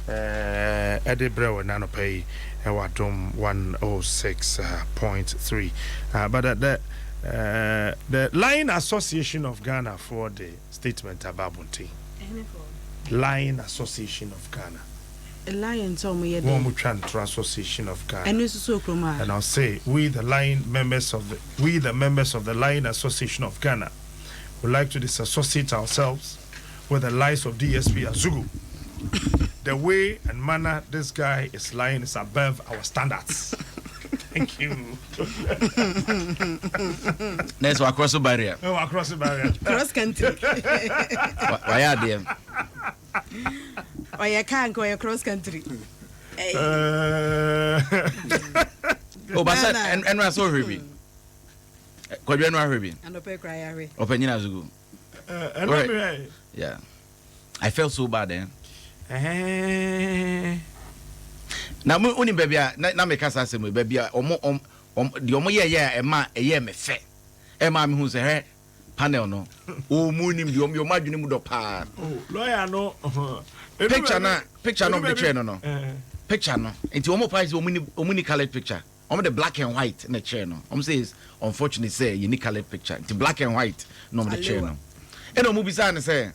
Edinburgh nano pay Adom 106.3. But the Line Association of Ghana for the statement about Bunti. Line Association of Ghana. Lion told me Association of Ghana. And I'll say we the members of the Line Association of Ghana would like to disassociate ourselves with the lies of DSP Azugu. The way and manner this guy is lying is above our standards. Thank you. Let's walk across the barrier. Oh, across the barrier. Cross country. Why are they? Or you can't go across country. Oh, but and I saw Ruby. Could you know Ruby? And open cry. Open your Azugu. Yeah. I felt so bad then. Now, only baby, now make us ask me, baby, the omo yeah, me fe. Emma, who's a panel no. Oh, moonim, you imagine him pa. Oh, lawyer no. Picture no, the chair no. Picture no. It's almost price omuni colored picture. The black and white in the chair no. Says, unfortunately, say you need colored picture. It's black and white, no the chair no. And movie sign say.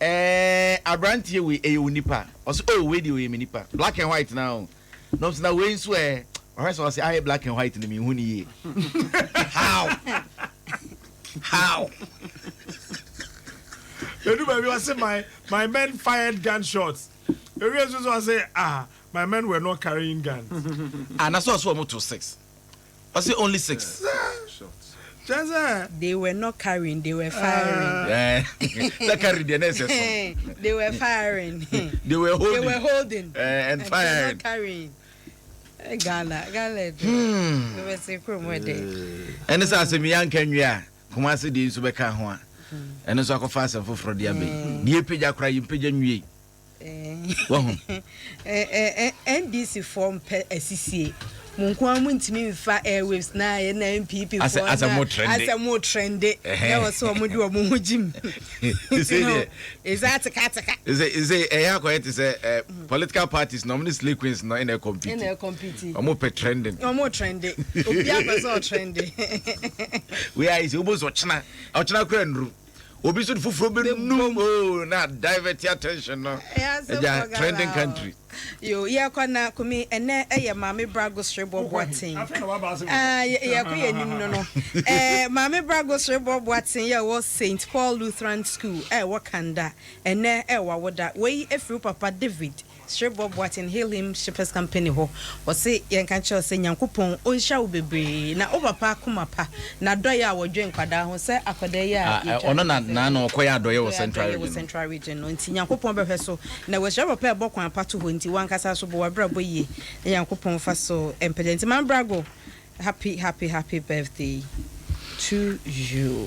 I brand here with a unipa. Also, wait, you nipa. Black and white now. No, now we swear. Or else I say, I have black and white in the Mihuni. How? You know, baby, I say my men fired gunshots. The reason I say, my men were not carrying guns. And I saw one to 6. I say only 6. They were not carrying, they were firing. They carried the necessary. They were firing. They were holding. And firing. Not carrying. Ghana. They were saying, and it's as a young Kenya, who must see the Subeka Hoa. And it's a fast and for the Abbey. Dear Pija crying pigeon ye. NDC form SCCA. Munkwam me fa airwaves na MPP as a more trendy. That was so much of Mujim. Is that a cataka? Is a political parties normally sleep queens not in a compete. Or more trending. Or more trendy. Trendy. We are almost watching our Obi should no not divert your attention no. Trending country. Yo kwana kumi ene mame brago srebo boatin. No. Mame brago srebo boatin was St. Paul Lutheran School Wakanda ene wawoda we efru papa David Shrebo Boatin hail him Shippers Company ho was say yankancho say nyankopon onsha wo bebre na obapa kumapa na doya wo dwen kwada ho say akoda ya ono na okoya doya wo central region no nti nyankopon behwe so na wo shrebo pa bokwan apato ho nti wankasa so bo wabra boye nyankopon fa so empedent man brago happy birthday to you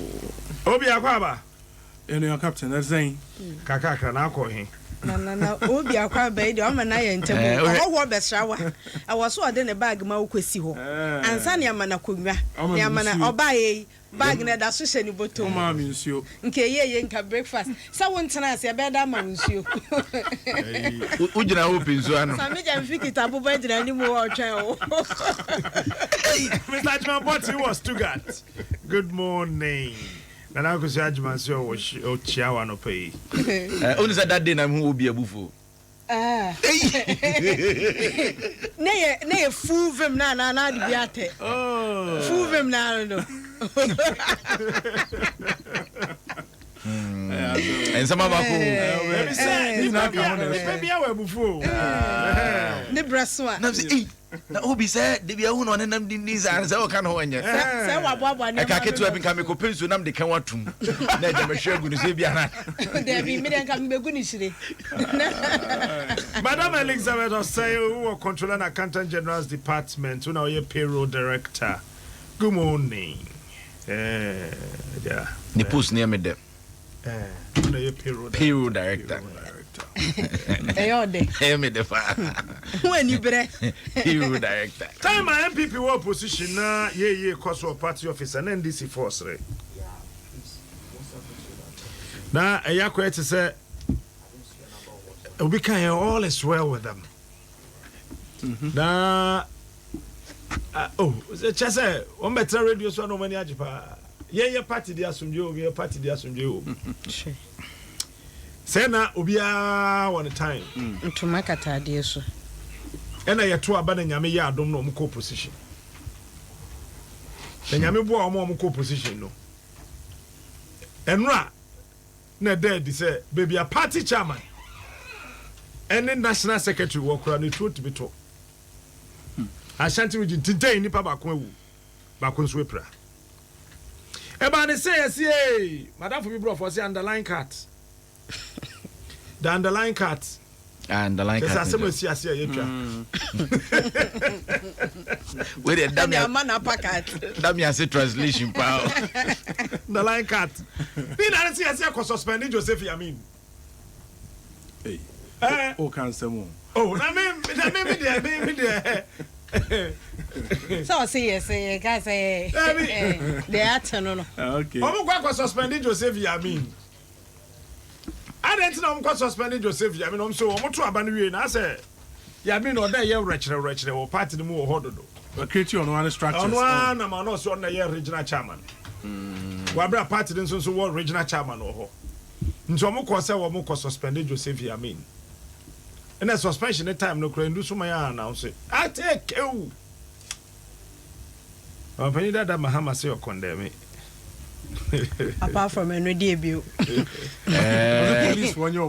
obi akwaba your captain that's saying kakaka na akohin na obi akwa bai de o ma na ye ntebo wo besrawa I was so de ne bag ma ukwesi ho ansa ne ama na konwa ne ama na obaye bag na da so hye ni botom ma mi nsuo nke ye nka breakfast sa won tena ase be da ma nsuo ujina ho pinzo ano sa me jam fiki tabu ba jina ni mo o twen o Mr. Ajman Boti was Stuttgart. Good morning. And I could say Ajman so was Chiawa no pay. Only said that day I'm who will be a buffo. Nay, fool them na biate. Oh, fool them now no. And some of our maybe I will buffo. Nebraswa. Na obi said they be a one and them these are so can ho anya say wabwa e ka ketu abi kan me ko pensu nam de kan watum na de me hwegu no se bia na de bi me den kan me begu ni shire Madam Elizabeth Osei who controller and accountant general's department who now your payroll director good morning yeah ni post near me dem your payroll director me the when you bre payroll director time my MPP were position na ye cause of party office and NDC force re na ayakwa ete say we can all is well with them. Na just say on better radio so no many ajipa. Ye party dia sumjo, ye party dia sumjo. Say na obia one time. Ntuma katade so. Ena ye to aba na nyame ye Adom no mko position. Na nyame bo omo mko position no. Enra na dead say baby a party chairman. Any national secretary work around the truth to be told. Ashanti region today nipa bakon so epra. Eba ne say yes madam for me bro for say underline cut. The underline cut. Underline cut. Yes, asem si ase yetwa. We the damn man apakat. Damn say translation power. Underline cut. Bi na say ase ko suspend Joseph Yamin. Hey. Oh, can someone? Oh, na me there. So say yes, guys say they are no. Okay. Omo kwa suspend Joseph Yamin. I didn't know I'm suspending Joseph Yamin. I'm so omo to aba no wie na say Yamin no dey rechere o party no mo hododo. Create your own structures. On one na man no so na ye regional chairman. Wa bra party den so wo regional chairman o ho. Nti omo ko say omo ko suspend Joseph Yamin. And a suspension at time no crane do so my announce it. I take you. I'm penny that Mahama say or condemn me. Apart from any debut. Police one your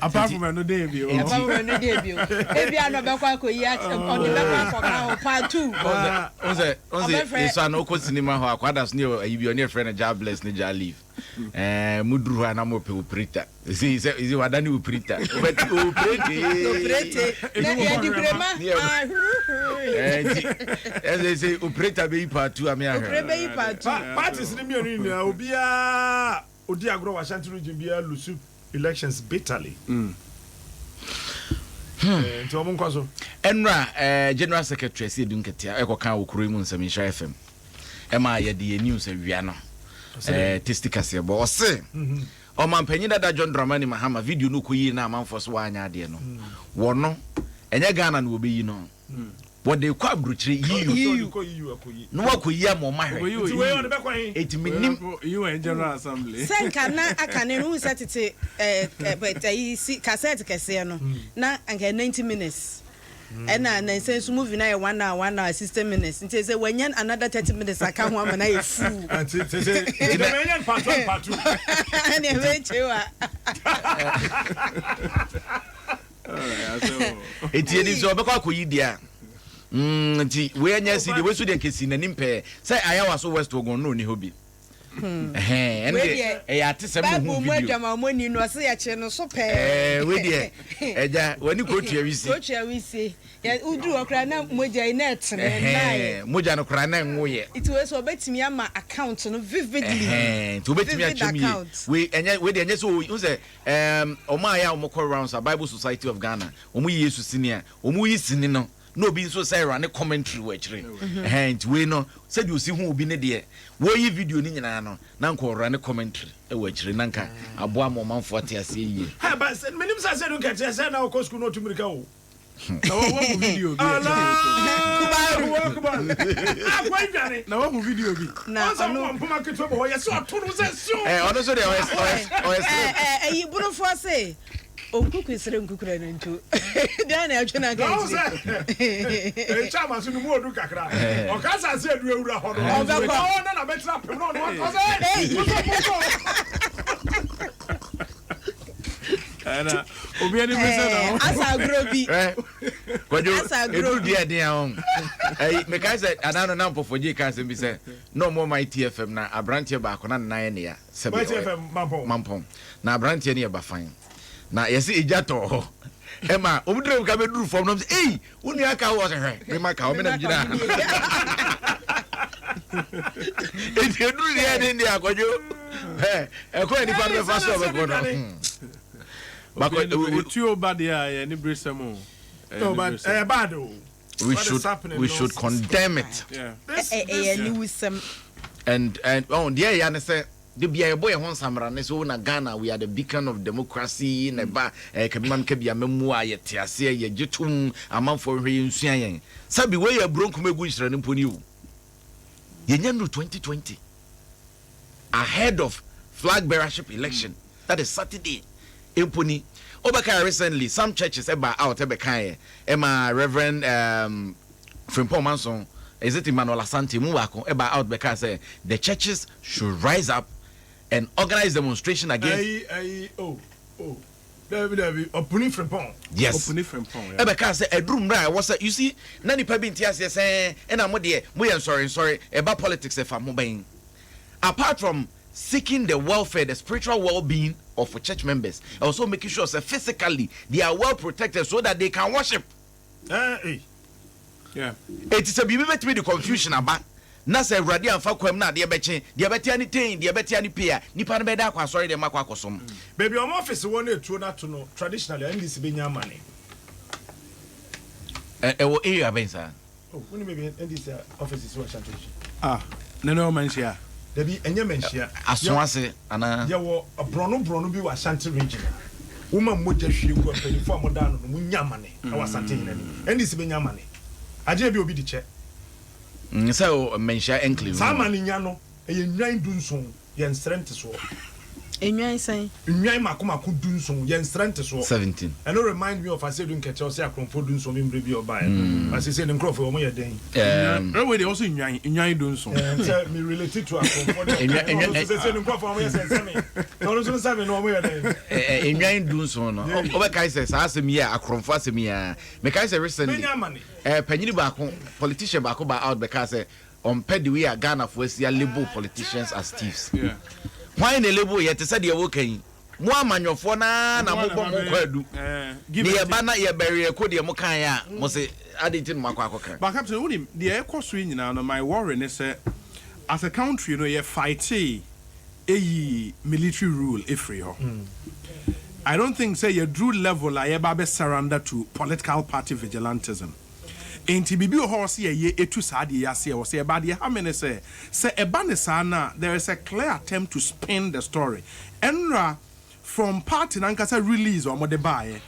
apart from any debut. Apart from any debut. Maybe I know back yet on the back for part 2. It's an awkward cinema who quite as near your near friend a jobless Nija leave. Mudru and I'm operator. See, is it what I knew operator? But as they say, operator be part 2. I mean, parties in the community will be a Odiagro Ashanti region be a Lusu elections bitterly. Enra, General Secretary, see Dunketia, Echo Cow Kurimun Samisha FM. Emma, ye the news of Viana. Testicas, boss. O man penida da John Dramani Mahama video no kuyi na man for swanya de no. Wono, enye Ghana no be no. What they kwa bruchiri you no wakuyi mo mahwe. It mean you in General Assembly. Senka na akane no setete but cassette kese no na anka 90 minutes. And na sense movie na 1 hour 60 minutes. It say when another 30 minutes I can one na e full. And say the part 1 part 2. And eventually it is so because kuyi dia. Nti we anya si de we so de kesi na nimpe say ayawa so west ogon no ni hobi. Ende ya tese mo hu video. Bible mo moni no se ya che no so pe. We de eja wani ko tua wisi. Ko tua wisi. Ya udu okra na moja ina etene na. Moja no kra na nwoye. It was obetimi ama account no vividly. To obetimi achemi. We de anya so say omo aya omo call rounds Bible Society of Ghana. Omo Yesu senior. Omo yi sini no. No be so say run commentary we chire we no said you see who be ne de wo yi video ni nyina no na nko run commentary e we chire nanka aboa mo manfo ate ase yi ha ba say menim say do ka say say na o school no to mirika o na wo video bi kuba akwa idwane na wo video bi na no mpoma keto bo ye so to no say so ono so de os yi buru for say okuku isere nkukura ntu dia na atwena ga e chama so no mu odu kakra o ka sa se adu ewura ho no na betra pem no ko say ana obi ani pese na asa grobi kwajo edu dia dia on me ka say anano na mpofoje ka se bi say no more my TFM na abrantie ba ko na nan ne ya se my TFM mampom na abrantie ne ba fan na yesi ejato ema omudre ka be duru form no eh uni aka wo se hwe me maka o me na gina e ti duru dia ni akojo e ko ni pa be fa so be ko no ba ko tu bad ya ni bresamo no but bad we should condemn it ni wisam and oh dear ya ne say the bia boy hon samra ne so na Ghana we are the beacon of democracy na ba kabimam kabia memu a yete ase ye gitum amanfo hwe nsua yen sabi we ya bronkum egu nsira ne mponi wu yenya no 2020 ahead of flag bearership election that is Saturday emponi obaka recently some churches eba out ebeka ema Reverend Frimpong Manson is it Emmanuel Asante Muwako eba out because the churches should rise up and organize demonstration against David opening Frimpong. Yes. Opening Frimpong. Eba ka say edrum ra was you see na nipa bi ntiase say na mo de mo sorry eba politics e fa mo ben apart from seeking the welfare, the spiritual well-being of church members, also making sure that physically they are well protected so that they can worship. Yeah. It is a bit me the confusion about. Na say radi anfa kwam na de beche de beti ani ten de beti ani pia nipa no be da kwa sorry de makwa kosom. Baby on office one etuo na to no traditionally and this be nya money. Wo area ben sa. Oh, when maybe and this office is what chantation. No man share. There be enye menhia asonase ana ye wo brono bi wa Ashanti region woman moja hwie ku apelifo amoda no munya mane na wasante hinani endi se benya mane aje bi obi di che so menhia enclave sa mane nya no eye nwan dunson ye nsrente so enwan san nwan makomako dunson ye nsrente so 17 and no remind me of Asedu Nkeche say akromfo dunson bi mbre bi oba as say the nkrofo wo mo ye den we dey also nwan dunson say me related to akromfo dey say the nkrofo wo ye say me no so say me no mo ye den nwan dunson no oba kai say sa asem ye akromfo asem ye me kai say recently panyini baako politician baako ba out because on pedi we are Ghana for see label politicians as thieves. Yeah. Why in the label yet said you okay? Mo amanyofo na mo bom kwadu. Ni bana ye bury e kodi mo kan ya mo say adintin makwa akoka. But captain wonim the ekoso nyina no my worry is as a country you fight military rule free ho. I don't think say your true level I be surrender to political party vigilantism. Enti bibi ho se ye etu saade ya se wo se ba de ha me ne se eba ne sa na there is a clear attempt to spin the story enra from party nankasa release or mode bae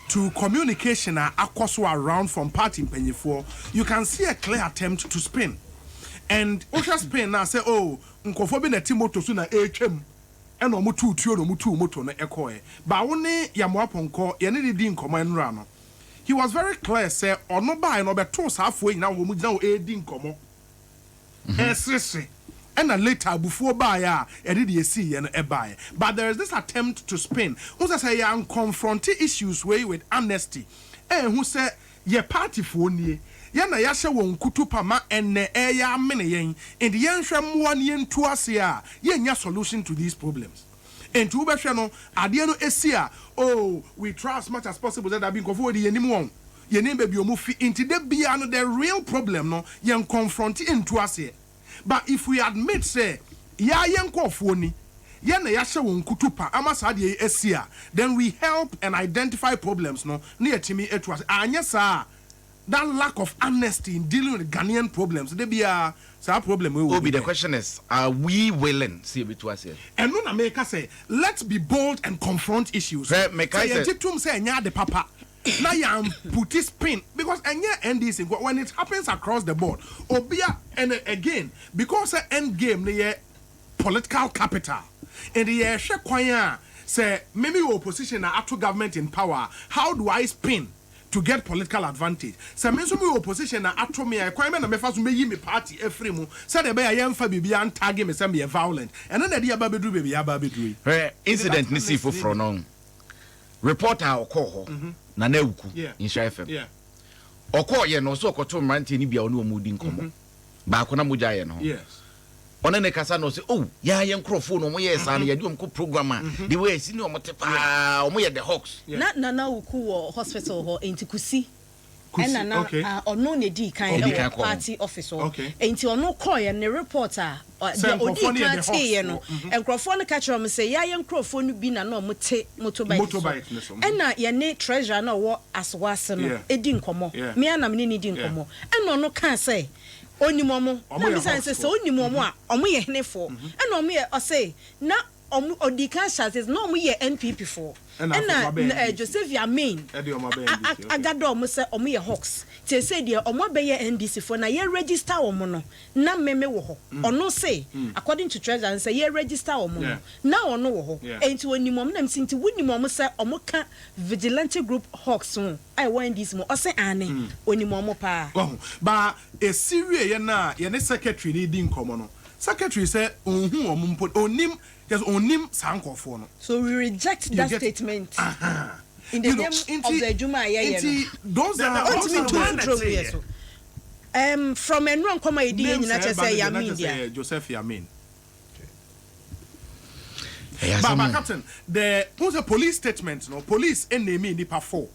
to communication akoso around from party mpanyifo you can see a clear attempt to spin and osha spin na say oh nkofo bi na timoto so na etwam ena omo tutuo no mutu moto no ekoe ba wo ne yamo aponko ye ne di nkomo enra no. He was very clear, say, or no buy no better halfway now, we now aiding como. And later before buy, did you see and a buy. But there is this attempt to spin. Who say, I'm confronting issues way with honesty. And who say, ye party for ye. Yana yasha won kutupama and ne ya mene yen. In the end, 1 yen to us here, yen solution to these problems. And to Ubashano, Adiano Esia, oh, we try as much as possible that I've been forwarded anymore. Your name baby, you move into the beyond the real problem, no, young confronting into us here. But if we admit, say, ya young kofoni, yana yasha won kutupa, amasadi Esia, then we help and identify problems, no, near to me, it was, yes, sir. That lack of honesty in dealing with Ghanaian problems, there be a problem. The question is, are we willing? See it to us here. And no, America say, let's be bold and confront issues. Say, the papa. Now you put this spin because NDC when it happens across the board, obia and again because the end game the political capital and the share say maybe opposition are to government in power. How do I spin to get political advantage? So me opposition na atomi e kwan me na me fa so me yi me party every mu say the be ya yemfa bibia antag me say me violent and then the aba bedru baby aba bedru incident ni sifo from no reporter okoho na nawuku in Shire FM okoho ye no so okoto mrante ni bia ono omudi nkomo ba akona moja ye no yes one ne kasa no say oh ya ye nkrofo no mo ye sa na ye do mko program the way si ni omo te pa omo ye the hawks na wuku wo hospital ho entikusi ena na ono ne di kan party office ho enti ono call ye ne reporter odi kan tie ye no enkrofo no ka kire me say ya ye nkrofo no bi na na omo te motorbike ena ye ne treasurer na wo aswase no edi nkomo me anam ne di nkomo ena ono kan say onimomo na mi say so onimomo a omo ye henefo and omo ye o say na omo odika chances na omo ye NPP for and Joseph Yamin agado omo say omo ye Hawks te say dia omo be ye NDC for na ye register omo no na meme wo ho ono say according to treasurer say ye register omo no na ono wo ho enti onimom na msinti wonimom say omo ka vigilante group Hawks ho I want this mo o say ane onimom pa ba e sirie ye na ye ne secretary ni di nkomo no secretary say ohun omo mpo onim yes onim sankofo no so we reject that statement in the name of the Juma those are from enron come idea nyina che say Yamin dia Joseph Yamin but captain the who's a police statement no police enemy nipa 4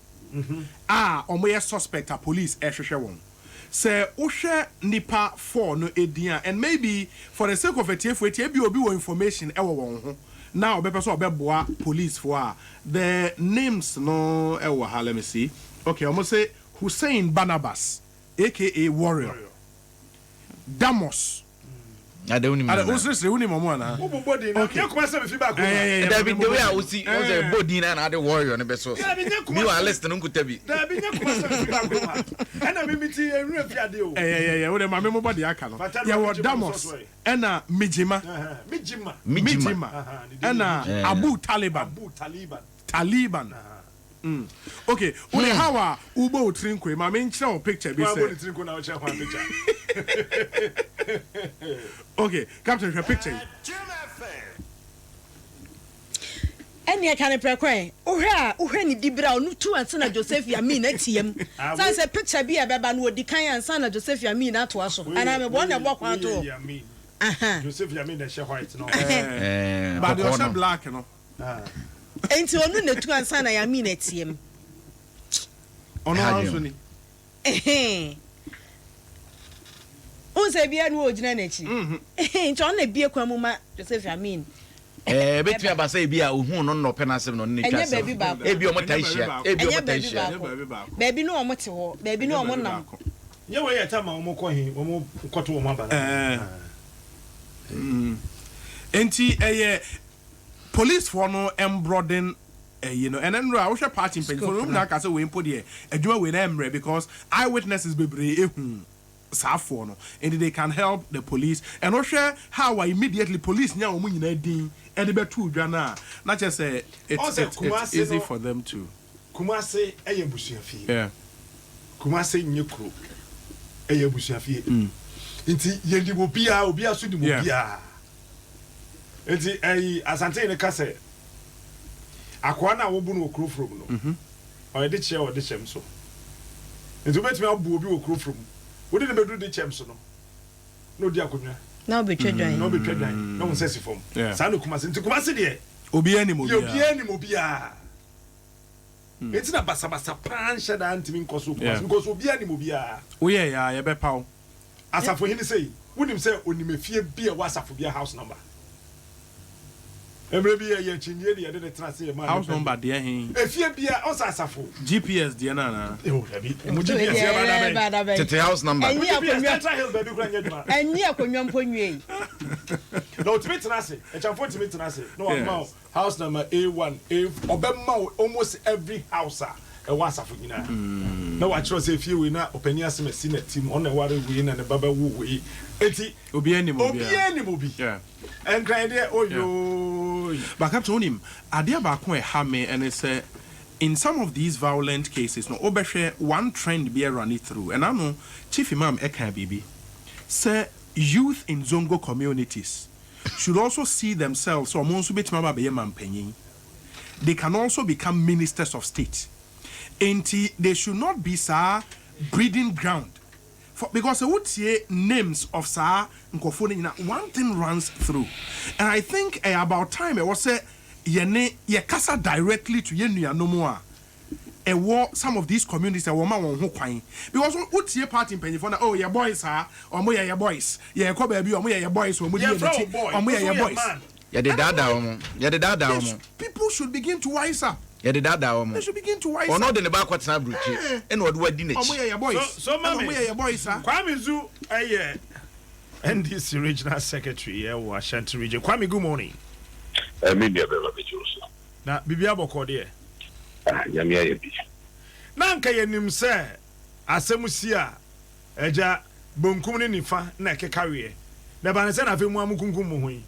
omo suspect a police ehwehwe won say ohwe nipa 4 no edian and maybe for the sake of a TF bi obi wo information ewo won ho now be person obeboa police for the names no ewo ha let me see okay almost say Hussein Barnabas aka Warrior Damos ada uni ada usre uni mama na wo body na ye kuma say fi back da bi the way I see was a body na ada Warrior no be so me wa list no nkuta bi da bi nye kuma say fi back and me miti enru fi ade o wo de mama mo body aka no ya wo Damos ena Mijima ena Abu Taliban okay only how are ubo trinkwe ma me nkyere o picture bi say trinkwe na o che kwan picture okay captain your picture ene kan prekwen ohwe ni dibra onu tu ansa na Joseph Yamin atiem san say picture bi e beba na odi kan ansa na Joseph Yamin ato aso ana me bo na bo kwan to Joseph Yamin na share white no but you are black no enti onu na tu ansa na Yamin atiem ono anso ni unse bia no ogina na chi enti on na bia kwa mu ma Joseph Yamin betumi abasa ebi a ohun no no penasem no ne twa se ebi o mota hia baby no o mote ho baby no o mo nam ye we ye tama o mo ko hin o mo koto o mo bana enti police for no embroaden you know and then I wish a party in for na ka say we impo there adwuma we na emre because eyewitnesses bebre ehun safo no and they can help the police and also how immediately police nya omo nyina din and be to dwa na just say it's easy for them to Kumase eye busuafie yeah Kumase nyekro eye busuafie nti ye di obi aso di bia nti asante ne kase akwa na wo bu no okro from no o de che o de chem so nti betimi abu obi okro from wo de bedu de chem so no di akonwa na be twedwan no mo sesi fom sa no Kumase nti Kumase de obi ani mo bia it's na basa pan shada antimi nkoso Kumase because obi ani mo bia wo ye ya ye be paw asafo hini say wonim say onimefie bia wasafo bia house number every bia ye chinye de de trase ye man house number de hin efie bia osasafo GPS de na e o dabi mo GPS ye ba da tete house number Central Hills baby kura nyaduma eni akonwa mponwie no timi trase e chamfo timi trase no amount house number A1 obemma almost every house e wasafo nyina na wa chiro say fie we na opani asemasi na team on na ware we na ne baba wo we enti obi ani mo yeah and grind there oyo but captain onim ade ba ko e ha me and say in some of these violent cases no obehwe one trend be run it through and I know chief imam eka bibi say youth in zongo communities should also see themselves so mo nso betima ba be mampanyin they can also become ministers of state. They should not be breeding ground for because I would say names of one thing runs through, and I think about time I was say ye kasa directly to ye no more. Some of these communities are woman because what see party penny for oh your boys or more your boys ko baby or your boys or more your boys. Yeah, the dada. People should begin to wise up. Yeah, the dada They should begin to wise or up. not in the back what's not brutal. And what do I dinner? Your boys. So mommy, your boys, sir. Kwame Zu, NDC Regional Secretary, Ashanti Region. Kwame, good morning. Media bela bejuso. Na bibia boko de. Nyamia yebi. Na nka yenim se asemusi a eja bonkum ne nifa na kekawe. Na ba ne se na fe mu amukunkum mu hoyi.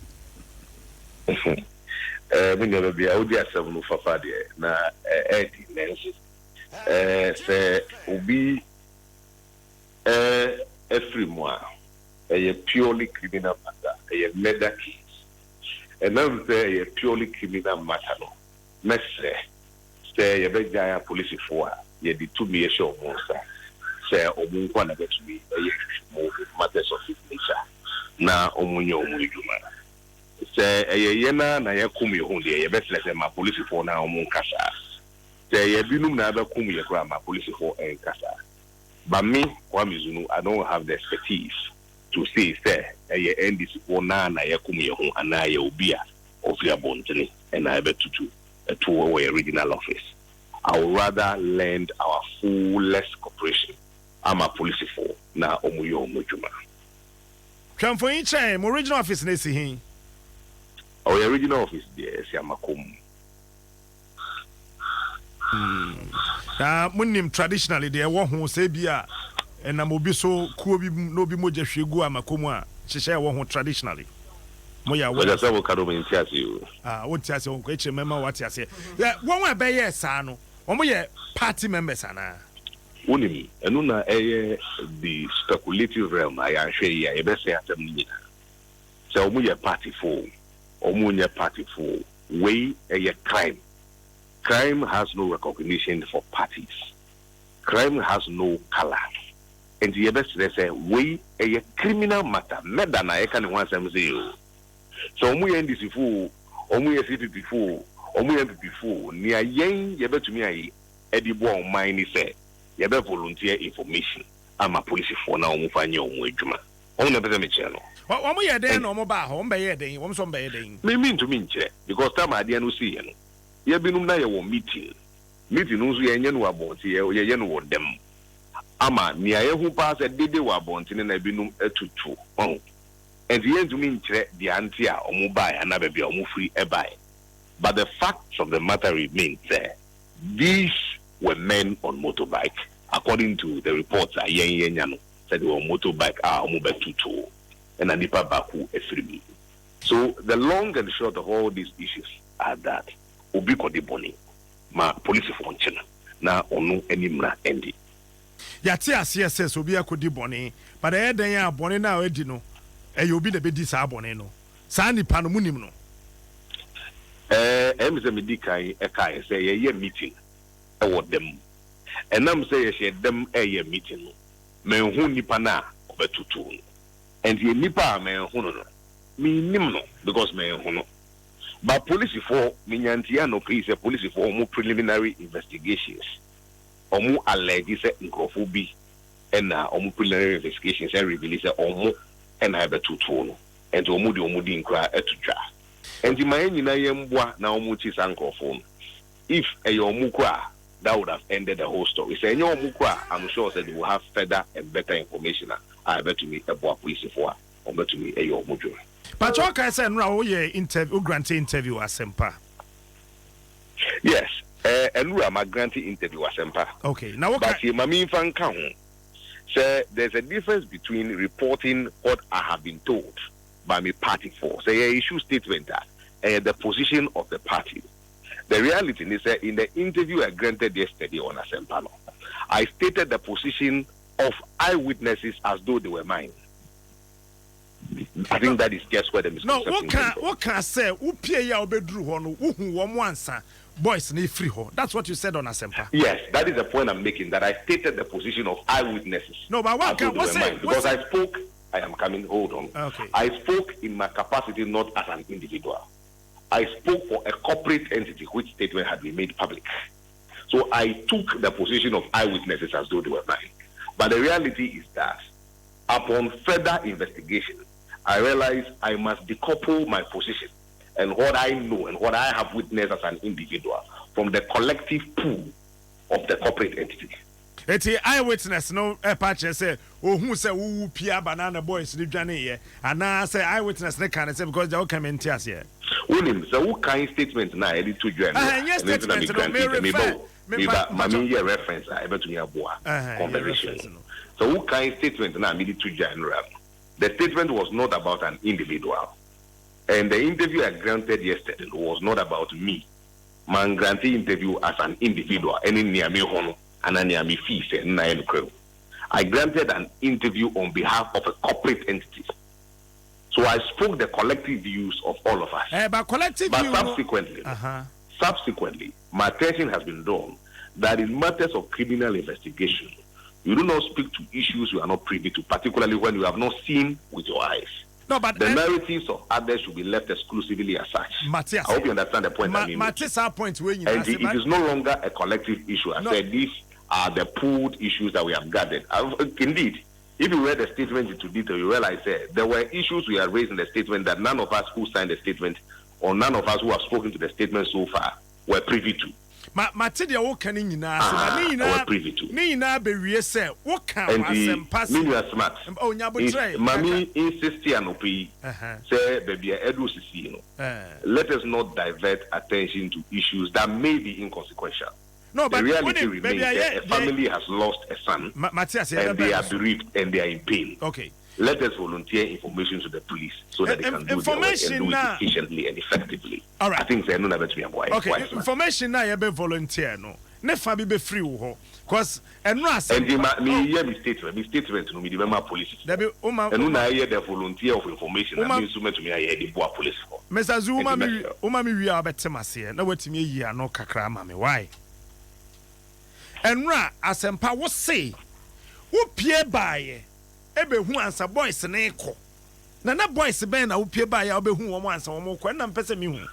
Media bebi audi asem no fafa de na edi nensi. Se obi every moi a purely criminal matter, a murder case. And now say a purely criminal matter. No, say a big giant police for ye the 2 years show monster. Say Omunqua never to be a matters of his nature. Na Omunyo Mujuma. Say a yena na yakumi only a best let my police for now Munkasa. Say a binum na kumi a my police for and Kasa. But me, Kwamizunu, I don't have the expertise to say, a end this one na yakumi and I ubia of your bontini and I bet to our regional office. I would rather lend our fullest cooperation. I'm a police for na Omuyo Mujuma. Come for each time, original office nesi hin. Our original office there, Siamakum. Munim traditionally there one who say bia and na mobi so kuo bi no bi moja hwegu amakomu a hyehyɛ wo ho traditionally moya wo Whether so can do in you. What tiase won ko eche member what tiase won wa be ye sa no omo ye party members ana Unimi enuna the speculative realm I am sure ya be say atem ni so omo ye party for way a crime. Crime has no recognition for parties. Crime has no color. And the best they say, we a criminal matter. Murder na I can once say. So we end this fool, we a CPP fool, we a PP fool. Near yen, you bet to me a edible mine say, you bet volunteer information. I'm a police for now, Mufanyo Mujuma. On a better channel. What we are there no more home by a day, one some by a day. Me mean to mean, because time I didn't see you. Ye binum na ye wo meeting nso ye nye no abonti ye no wo dem ama nia ye hu pa se dede wo abonti na binum atutu on and ye ntumi nkyere de anti a omo bai na be bia omo free e bai. But the facts of the matter remain there. These were men on motorbike according to the reports yen no said they were motorbike omo betutu and anipa baku efrimi. So the long and short of all these issues are that obi kodi boni ma police for nchena na onu enimra endi ya ti ase obi akodi boni but e den ya boni na edi no e obi na be di sa boni no sa nipa no munim no em se medikai e kai say ye meeting e wo dem enam say ye dem ye meeting no me hu nipa na obetutu and ye nipa me hu no me nim no because me hu no. But police for Minyantiano, please, a police for more preliminary investigations. Or more alleged incrophobia and more preliminary investigations and release or more and I have a two tone and to Omudi inquire to draft. And in my Yamboa now Mutis phone. If a Yomukwa, that would have ended the whole story. Say no Mukwa, I'm sure that you will have further and better information. I bet to me a police for or bet to me a Yomujo. But what can I say now? Ye interview, granted interview asempa. Yes, and we are my granted interview asempa. Okay, now what? But Mami Fan Kang say there's a difference between reporting what I have been told by my party for. Say a issue statement that the position of the party. The reality is that in the interview I granted yesterday on Asempa, I stated the position of eyewitnesses as though they were mine. I think that is just where the misconception No, what can I say? Upie ya obedru ho no uhu wo mwansa boys na free ho. That's what you said on Asempa. Yes, that is the point I'm making, that I stated the position of eyewitnesses. No, but what can I say? Because I spoke, I am coming, hold on. Okay. I spoke in my capacity not as an individual. I spoke for a corporate entity which statement had been made public. So I took the position of eyewitnesses as though they were mine. But the reality is that upon further investigation, I realized I must decouple my position and what I know and what I have witnessed as an individual from the collective pool of the corporate entity. Eti eyewitness no patch say who say who pia banana boys ni dwane ye ana say eyewitness ne can say because they all come in tears here. Unim so who kind statement na edit to join. Yes statement no me refer me here reference I bet me aboa conversation. So who kind statement na me to join. The statement was not about an individual. And the interview I granted yesterday was not about me. Man granted interview as an individual any near me hono. I granted an interview on behalf of a corporate entity. So I spoke the collective views of all of us. But subsequently, my attention has been drawn that in matters of criminal investigation, you do not speak to issues you are not privy to, particularly when you have not seen with your eyes. No, but the narratives of others should be left exclusively as such. Matthias, I hope you understand the point I mean. Matthias, our point when you and it is no longer a collective issue. I said these are the pooled issues that we have gathered. Indeed, if you read the statement into detail, you realize there were issues we had raised in the statement that none of us who signed the statement or none of us who have spoken to the statement so far were privy to. Matilda, what can you now? Privy to. Nina be we say, what can and pass? You are smart. Oh, Mami insist on say, baby, let us not divert attention to issues that may be inconsequential. No, but the reality remains that a family has lost a son, Matthias, and they are bereaved and they are in pain. Okay. Let us volunteer information to the police so that they can do their work and do it efficiently and effectively. All right. I think they know that to me. Okay. Information now you be volunteer no. Never be free wo because and no as and me hear me statement no me the member police. There be and no hear the volunteer of information and me to me hear the police for. Mr. Zuma me we are betem ase na watimi yi ano kakra ma me why? Enra asempa wo say wo pie baaye ebe hu ansa boys na eko na boys ben na wo pie baaye obe hu wo ansa wo ko na mpese me hu.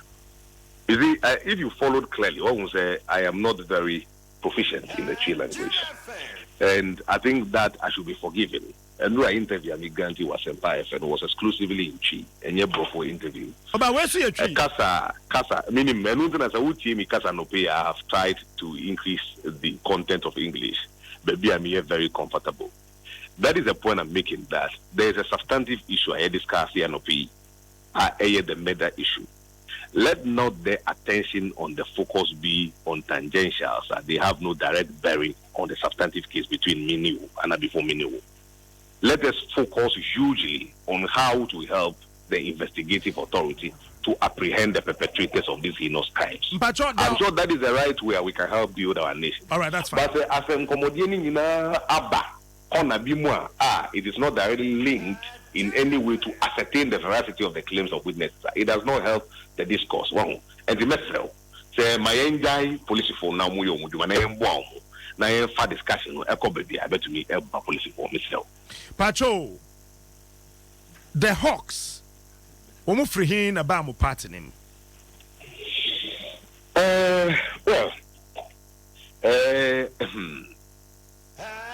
You see, if you followed clearly, I will say I am not very proficient in the Chi language, and I think that I should be forgiven. And no interview I guarantee was Empire and was exclusively in Chi and yet before interview. But where's your Chi? Casa, meaning as a team Casa no pay. I have tried to increase the content of English, but I'm here very comfortable. That is the point I'm making. That there is a substantive issue I discuss here no pay. The murder issue. Let not their attention on the focus be on tangentials. They have no direct bearing on the substantive case between me and before me. Let us focus hugely on how to help the investigative authority to apprehend the perpetrators of these heinous crimes. I'm sure that is the right way we can help build our nation. All right, that's fine. But as I'm accommodating it is not directly linked in any way to ascertain the veracity of the claims of witnesses. It does not help the discourse. And the message say my enjoy police for now muyo mudu na yen fa discussion no ekobedi abetu me police for myself. Pacho the Hawks omo free hin aba mo party nim.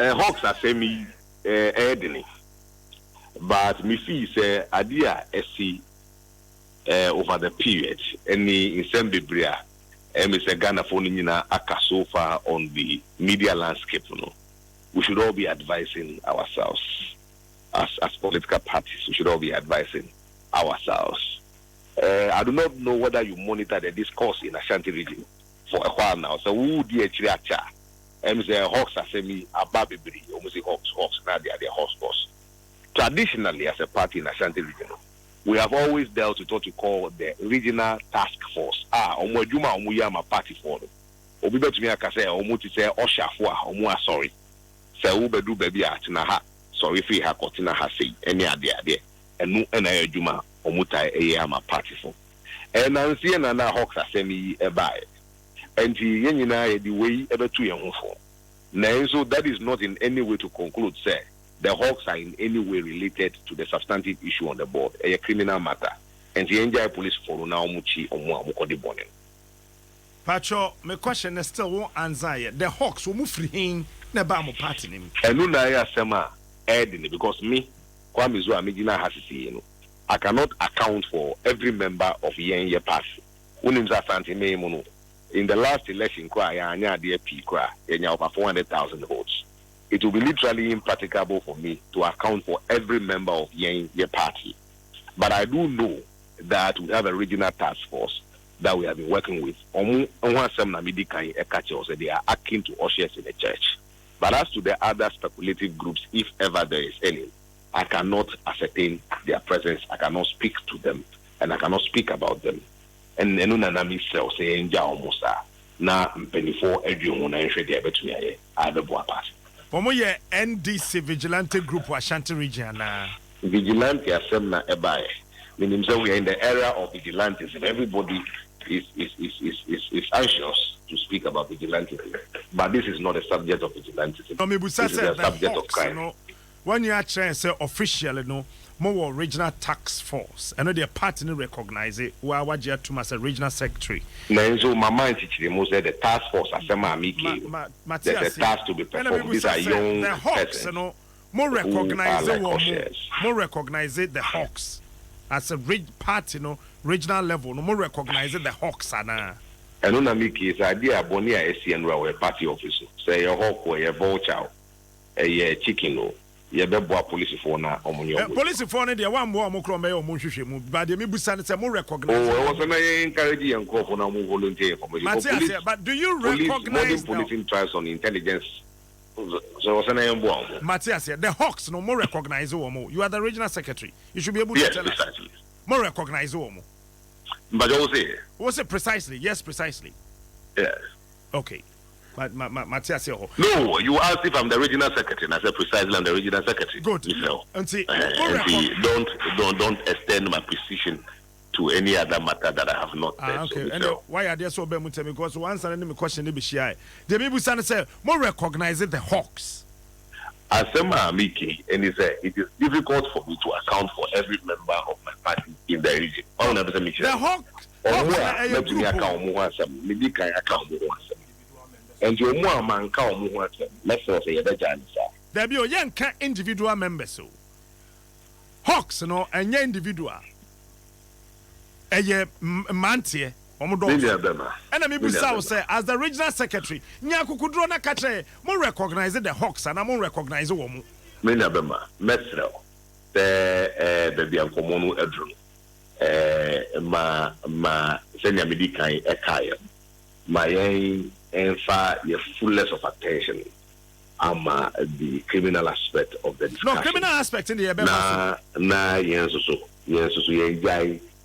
Hawks are semi Edeni. But me feel say idea see over the period any insem bebrea Mr. Ghana for nyina aka so far on the media landscape we should all be advising ourselves as political parties. We should all be advising ourselves. I do not know whether you monitor the discourse in Ashanti region for a while now. So who di actually acha Mr. Hawks asemi ababibri almost Hawks now they are the Hawks. Traditionally, as a party in Ashanti region, we have always dealt with what we call the regional task force. Omwajuma omuyama party for them. Obibe to me akase omuti say oshafo omu sorry. Say ubedu baby atina ha sorry fi ha kotina ha say any ade enu ena adwuma omutai eyama party for. Nancy na Hawks asemi ebae. Enti yenyina ye di way ebetu ye ho for. Na so that is not in any way to conclude say the Hawks are in any way related to the substantive issue on the board, a criminal matter, and the NGI police follow now muchi omukodi bonin. Pacho, my question is still won't answer yet. The Hawks will move free him, never more party him. And no na sema Edini because me, Kwame Zua Medina has I cannot account for every member of Yenye party. Unimza Santi Memono. in the last election, over 400,000 votes. It will be literally impracticable for me to account for every member of your party. But I do know that we have a regional task force that we have been working with. They are akin to ushers in the church. But as to the other speculative groups, if ever there is any, I cannot ascertain their presence, I cannot speak to them, and I cannot speak about them. And Nanami self saying, na Penny4 Edwin and Shady Abetuya, Adom party. Pomoye NDC Vigilante Group Ashanti region. Vigilante Assembly Ebae. Meaning we are in the era of vigilantes, and everybody is anxious to speak about vigilantism. But this is not a subject of vigilantism. This is a subject of crime. When you are trying to say officially, more regional task force, and the party recognize it. Why what you to as a regional secretary? So my mind is the task force as a the task to be performed. These are young the Hawks, more recognize it. More recognize it. The Hawks as a party, regional level. No more recognize it. The Hawks, ana. And Unamiki is idea Bonia SCN party officer. Say a hawk or a vulture, a chicken. Police for now. Police for the one more Mokro or Mushu, but the Mibusan is a more recognized. Oh, I was encouraging and call for now volunteer for me. But do you recognize policing trials on intelligence? So was an aim bomb. Matthias, the Hawks no more recognize Omo. You are the regional secretary. You should be able to tell us. More recognize Omo. But was it precisely? Yes, precisely. Yes. Okay. Matthias, no, you asked if I'm the regional secretary, and I said precisely I'm the regional secretary. Good. And see, don't extend my position to any other matter that I have not said. Okay. And why are they so bad? Because once I need question, they be shy. The people say more recognize the Hawks. As Miki, and it is difficult for me to account for every member of my party in the region. The Hawks. And your more man count more. Let's say a better answer. There be a young individual members. So Hawks, and your individual. A mantie, and I may say, as the regional secretary, Nyaku could run a catcher, more recognize the Hawks, and I more recognize a woman. Minabema, Mesro, the baby Ancomono Edrum, ma senior medica Ekaya, my aim. And for your fullness of attention, the criminal aspect of the discussion. No criminal aspect in the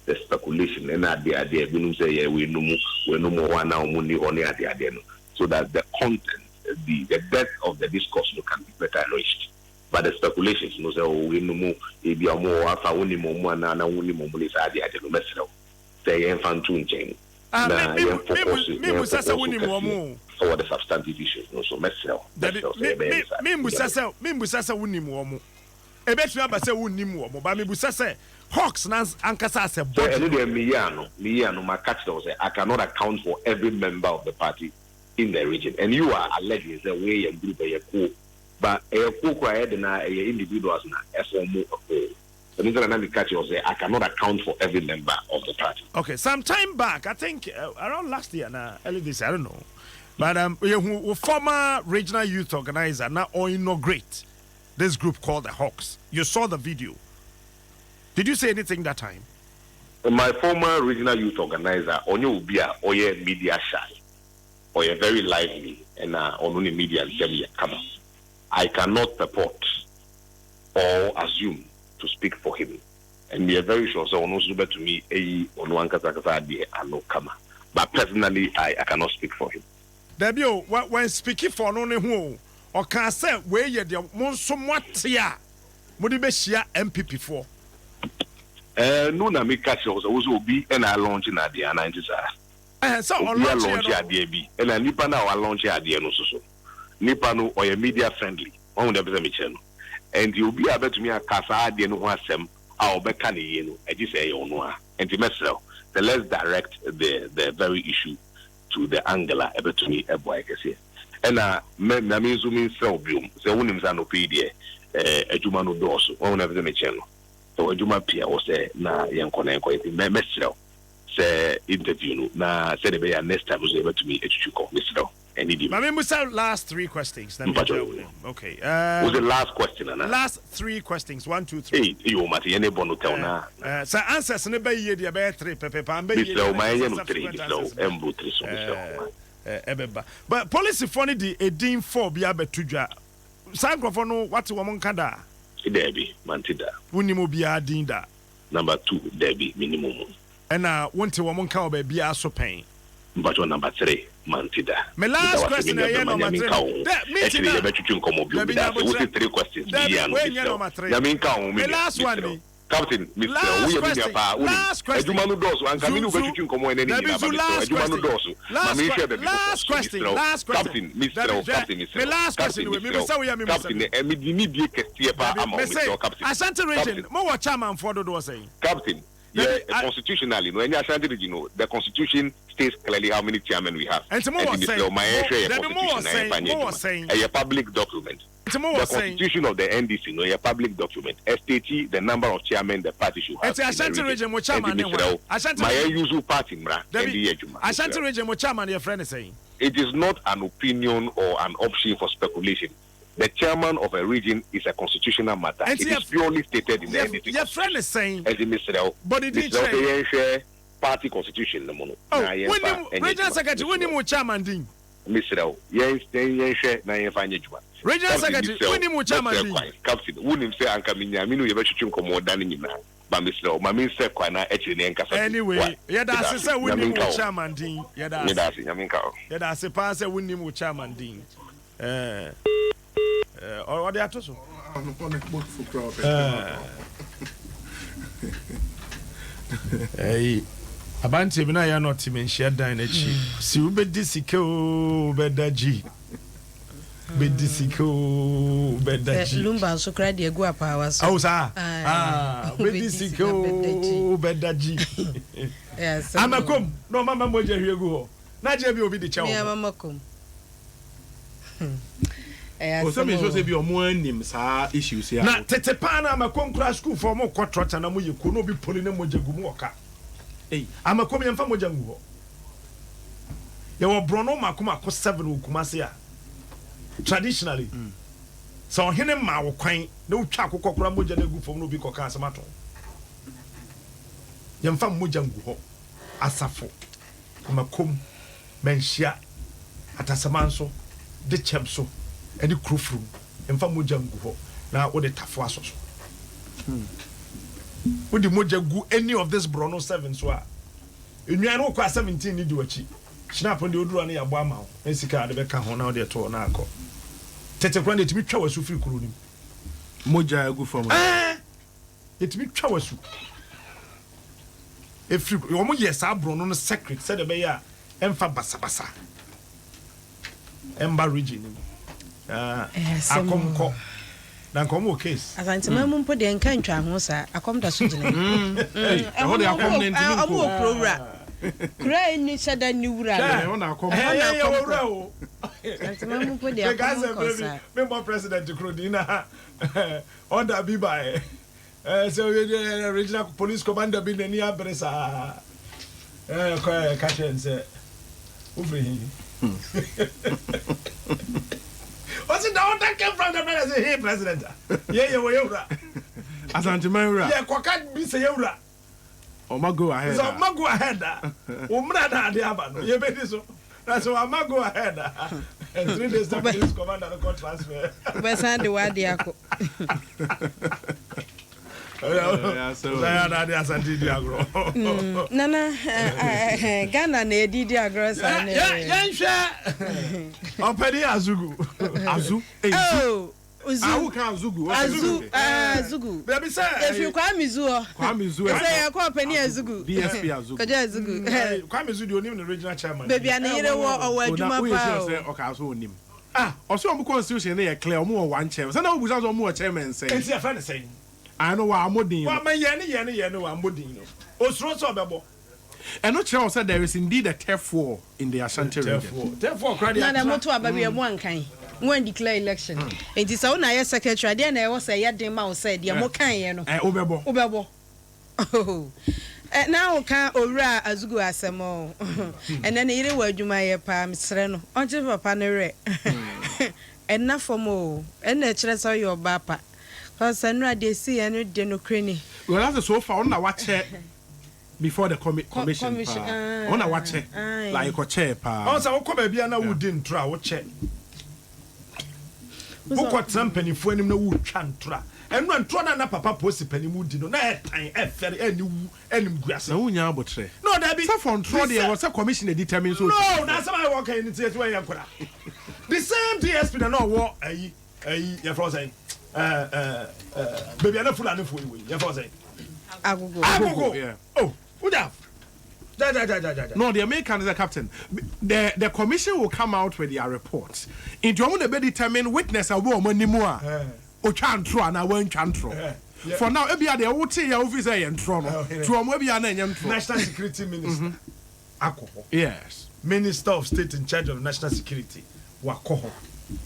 the speculation and the idea we say we no more one now money on the idea, so that the content, the depth of the discourse can be better reached. But the speculations, no say we no more if you are more after only more na only more money is idea no mesro. Say infant chain. For the substantive issues, no so mesro. Mimbusasa Wunimu. A bet you have say Wunimu, but Mibusasa Hawks Nans Ankasa said, Miano, my catch those. I cannot account for every member of the party in the region. And you are alleging the way a group a coup, but a coup individuals as a move. I cannot account for every member of the party. Okay, some time back, I think around last year, early this, I don't know. But former regional youth organizer now inaugurate this group called the Hawks. You saw the video. Did you say anything that time? My former regional youth organizer, Onyo Ubia, Oye media shy, Oye very lively, and only media and come. I cannot purport or assume to speak for him. And we are very sure, so on to me, but personally, I cannot speak for him. Debio, when speaking for no who or can say where you're the most somewhat here, would be MPP for? No, Namika shows also be and I launch in the 90s. So, on launch at the and a Nipa now I launch at the so Nipano or a media friendly on the channel. And you'll be able to me a Casa, the Nuasem, our Becani, and you say, and to myself, let's direct the very issue to the Angela, able to me a boy, I say. And Namizu means so, the women's anopedia, a Jumano DWASO, one of the channel. So a Juma Pia was a na young Conanco, Mesro. say interview no na say the next time was able to me HQ Mr. Mami Musa, last 3 questions. Okay. What's the last question? Last 3 questions. 1, 2, 3. Hey, you must any bono tell now. So answers in a bay year, the bear 3, Pepe, Mr. My 3, Mr. Ebeba. But policy funny the Edin 4 Biabe Tuja. Sangrofono, what's a woman kada? Debbie, Mantida. Unimu Bia Dinda. Number 2, Debbie, minimum. And I want to woman cow be so pain. But on number 3, Mantida. My last question, I am on my 3. Actually, I bet you can come up with 3 questions. The last one. Captain, Mr. Last question. Last question. Ashanti region, more chairman for the saying. Captain, constitutionally, when you Ashanti region, the constitution states clearly how many chairmen we have. And tomorrow saying a public document. The constitution of the NDC, no, a public document. STT, the number of chairmen the party should have. It's Ashanti region, which chairman. My usual party, Ashanti region, which chairman your friend is saying. It is not an opinion or an option for speculation. The chairman of a region is a constitutional matter. It is purely stated in the NDC. Your friend is saying, but it didn't say party constitution. Regional secretary, when you chairman ding. Mr. Yes, Regional secretary, when you chairman Captain, wouldn't say Ankaminia, Minu, you better come more than in but Mr. Mammy said, Quana, actually, anyway, yeah, that's a winning chairman ding. Yeah, that's a pass a winning chairman ding. Or what they are to so. Hey, Abanti Bina, you are not even shared down a cheap. See, you be disiko, bedaji. Be disiko, bedaji. Lumba, so cried the guapa was. Oh, sir. Be disiko, bedaji. Yes, I'm a come. No, Mamma Moja, here go. Naja will be the child. Yeah, Mamma come. Some is supposed to be a more name, sir, issues here. Now, Tetepana, I'm a conclass school for more quadrats and you could not be pulling them with Jagumoka. Hey, I'm a coming from Mojango. You were Brono Makuma cost 7 Ukumasia. Traditionally, so him ma quaint, no chaco cockra Mojagu for no big casamato. Yam fam Mojango, Asafo, Makum, Menshia, Atasamanso, the Chemso. Any crew from and from Mojangu now what the Tafuasos. Would the Mojagu any of this Brono 7 so? You know, 17 need to achieve. Snap on the Udrani Abama, and Sika the Becca on out there to an arco. Tete granted to be Chawasu free crooning. Mojagu from it be Chawasu. If you almost yes, our Brono secret said a bear, Emfa Basabasa. Emba region. Akomko na nkomo case asantima mu mpo de nka ntwa ho sa akomda so gine ho de akom ne ntimi ko amu prowra kura ni sada ni wura ho na akom wura o asantima mu mpo de akom sa member president Krodina order bi by so the regional police commander bi nani abresa ko ka chense ufri what's it down that came from the president? Hey, president. Yeah, Asantima. Yeah, Quack be say Yura. Oh, my go ahead. So, my go ahead. Umrada, the Aban. You made this. That's why I go ahead. And 3 days after this commander, the court transfer. Where's the word, Diaco? Nana, Ghana, ne Didi Agros. Opedi Azugu. Oh, Azugu. Baby, sir. If you call me Zuo, say I call Penny Azugu. BSP Azugu. Azugu. Kwame Zudu, the regional chairman. Baby, I need a war or Juma. Also, I'm constitution there clear more one chair. So now we have more chairman say. It's your friend saying. I know what I'm doing. What my yanny, I'm doing. Osro. And not sure said there is indeed a turf war in the Ashanti region. Therefore, credit. Nana Motua baby one kind. When declare election. It is our nice secretary. Then I was a yard mouse said, Yamokan. Obebo. Oh, Now can ora azugu asemo. And then ire wa adwuma ye pa mesre no. Onje papa ne re. Enna fomo. Enna kire so your bapa. Cause enra dey see enu de no kreni. Well, that's so far on na watch before the commission. On na watch like a chair pa. Also wo ko ba bia na wo di ntra wo che. Wo ko trampanifo anim na wo twa ntra. Enu ntra na papa posi panimu di no na etan efere aniwu anim guase. Na wo nya abotre. No that be. So for ntra there was a commission that determines so. No, na some I work in it when you kwara. The same DSP na no wo ayi ya for say baby ana fulani for you ya for say agogo yeah. Oh uda da. No, the American is the captain. The commission will come out with their reports. Into one be determine witness a woman anymore. O chantro na one chantro. For now, ebia the wote ya officer yentro no. To am ebia na yentro. National Security Minister Akoho. Yes. Minister of State in charge of national security Wakoho.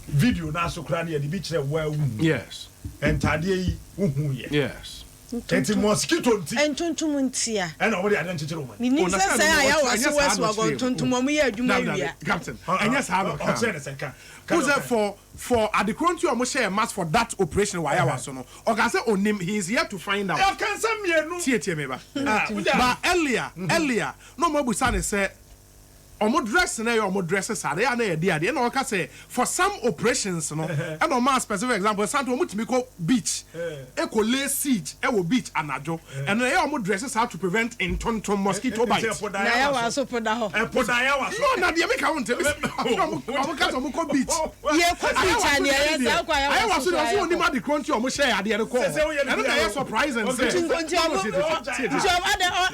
Video na so kra na ye bi kire wa wu. Yes. Entade yi uhu ye. Yes. Enti mosquito nti. Entuntum ntia. Ena wo de adan chichiro man. Ni nse say aya waso west wago tuntum mo ye adwuma wia. Captain. Anya sa no. O say the second. Who's that for at the country almost share a mass for that operation why I was so no. Or can say on him he is here to find out. I can say me no. Tie me ba. But earlier no more busane say omo dress na your omo dresses are there na e dey ade na o ka say for some operations no and on my specific example santo omo timi ko beach e ko lay siege e wo beach anajo and na omo dresses how to prevent intonton mosquito bites na ya wa so poda ho poda ya wa no na dey make I want to omo ka so omo ko beach ye ko beach and ye say kwa ya wa so so oni ma the country omo share ade e ko and na ya surprise and say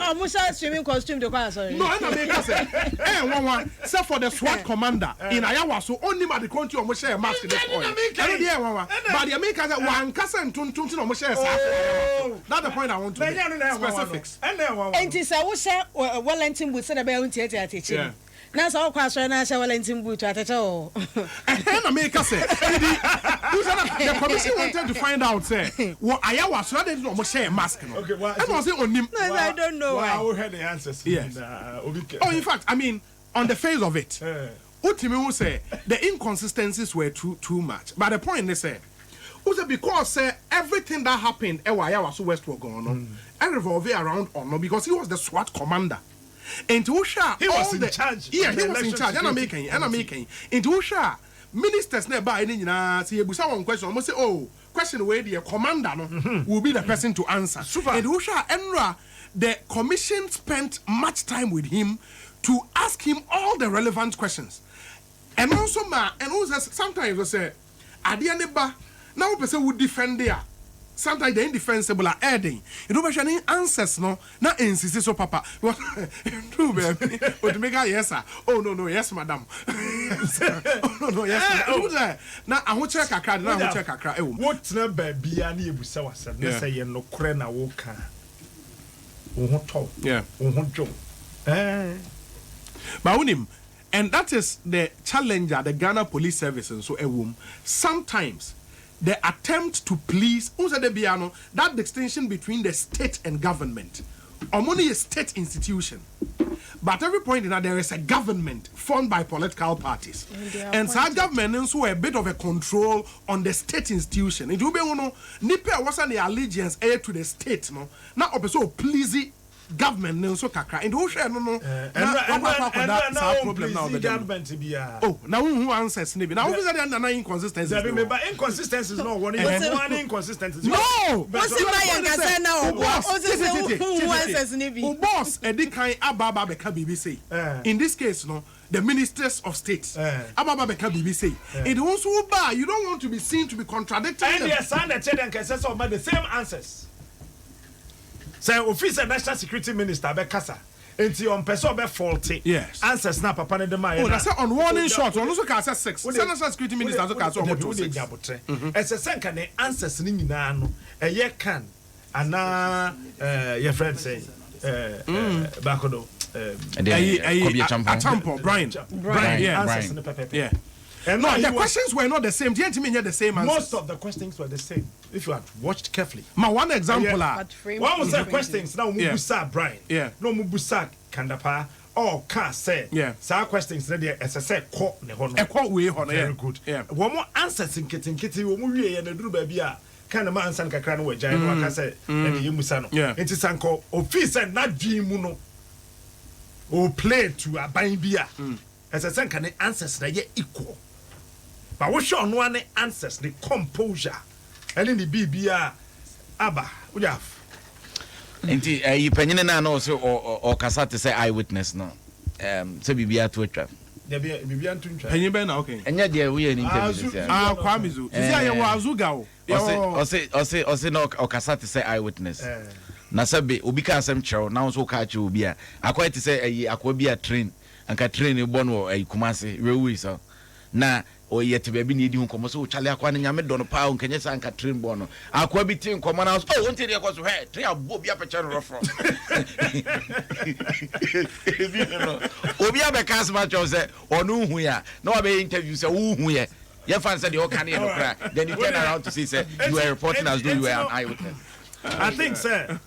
omo share swimming costume de kwa sorry no na make say one except for the SWAT commander in Ayawa so only ma the country omo share mask this oil and the one but the Americans one kasa ntuntum ti omo share that's the point I want to make specifics enti say wo share Wellington boot say the be unti na so kwa so na share Wellington boot atete o and America say the commission wanted to find out say what Ayawa so they omo share mask no okay well and was say onim I don't know why I will hear the answers yes oh in fact I mean on the face of it, Utimi will say the inconsistencies were too much. But the point is, because everything that happened, Ewaya was Westward going on, and revolve around Ono because he was the SWAT commander. And to Usha, he was in charge. Yeah, he was in charge. And I'm making. And to Usha, ministers nearby, and see, one question, almost say, oh, question where the commander will be the person to answer. Super. And Usha, Enra, the commission spent much time with him to ask him all the relevant questions. And also, sometimes we say, Adianeba, now person would defend there. Sometimes the indefensible are adding. You know, any answers, no, not insist so, Papa. True, baby. But make a yes, sir. Oh, no, yes, madam. Oh, no, yes, madam. Now, I will check a card. Now, I will check a card. What's the baby? I need to say, let's say, no, Krena Woka. Yeah. Baunim, and that is the challenge at the Ghana Police Service and so a womb. Sometimes the attempt to please that distinction between the state and government. Only a state institution. But every point in that there is a government formed by political parties. And so government also a bit of a control on the state institution. It will be nipe wasn't the allegiance to the state, no. Now also pleasing government no so kakra and who share no that problem now the government be oh now who answers ni be now who say there inconsistencies but inconsistencies no one inconsistencies no what's in my answer now who answers ni be boss edi kan ababa be ka BBC in this case no the ministers of state ababa be ka BBC it also ba you don't want to be seen to be contradicting and yes and the children can say so but the same answers. Say officer national security minister be kasa enti on person be faulty yes answers na papa ne de ma oh na say on warning shot on also can say 6 national security minister so can say on 6 ese senka ne answers ni nyina no eye kan ana your friend say bakodo Champo Brian yeah And no, the questions were not the same. Didn't mean the same answers. Most of the questions were the same. If you had watched carefully. Ma one example one was the questions now Mubusa Brian. Yeah. No Mubusa Kandapa. Oh, can't say. Yeah. So questions there as I said, caught ne hono. A quote way on Very good. Yeah. One more answers in kitty, we and the do baby. Kind of man san kakra no wagya no aka say and you musa no. It is anko office and not dream no. O play to aban bia. As I say can the answers na ye equal. But what show no one answers the composure. And in the BBA aba we have. Nti you penyin na no so or kasa to say eyewitness no. So bibia to atwa. There be bibia to ntwa. Penyin ben na okay. Enya de we an interview this. Kwamizu. Is ya wa azuga o. Ose no okasa to say eyewitness. Na sabe obi ka asem kyerɛw na so ka kyerɛ obi a akwa te say akwa bi a train anka train e bɔ no Kumasi railway so na o yete ba bi ne di hu komo so chale akwa ne nyame dɔ no pa o nkanye sa anka train bɔ no akwa bi tin komo na oh wonte de akwa so he train abo bi apɛkyɛ no rɔfrɔ obi abɛka asma kyerɛw sɛ ɔno hu ya na wa be interview sɛ wo hu ye ye fan said the can no cry then you turn around to say you were reporting as though you were an eyewitness. I think sir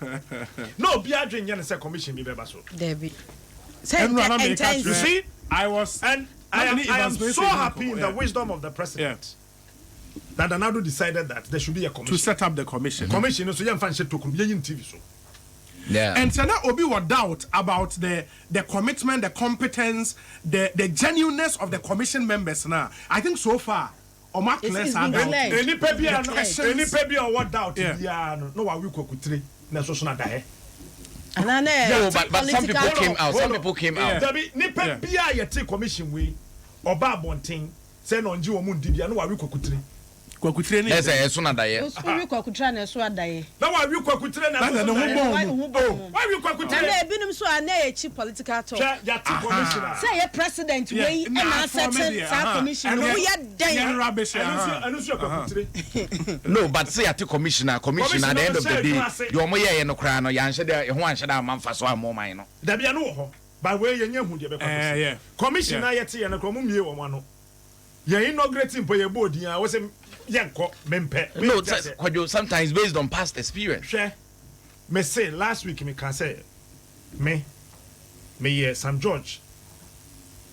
no be adwen yen say commission be beba so David you see I was and I am so happy in the wisdom of the president that Anado decided that there should be a commission to set up the commission. Commission so yen fan she toku be yin TV so. Yeah. And so now Obi was doubt about the commitment, the competence, the genuineness of the commission members now. I think so far Oma clears are doubt. Any pebi or what doubt no wa wi kwakutire na so na dae. No, but some people came out. Some people came out. There be ni pebi a yete commission we oba abonten say no nji wo mu ndibia no wa wi kwakutire. Kwakutire ni. Yes, so na dae. O wi kwakutire na so adae. Na wa wi kwakutire na so. Why wi kwakutire? Na ebinum so ana echi political talk. Ya ti commissioner. Say ye president we e na certain sa commission no ya den. Anu so kwakutire. No, but say at commissioner at the end of the day, you mo ye no kra no yan hye ho anhye da manfa so am man no. Da bia no wo ho. By way ye nya hu de be kwakutire. Commissioner yete ye no kro mo mie wo mo no. Ye inaugurating po ye board ya wo say yanko mempe. No, sometimes based on past experience. Share. Me say last week me can say me Sam George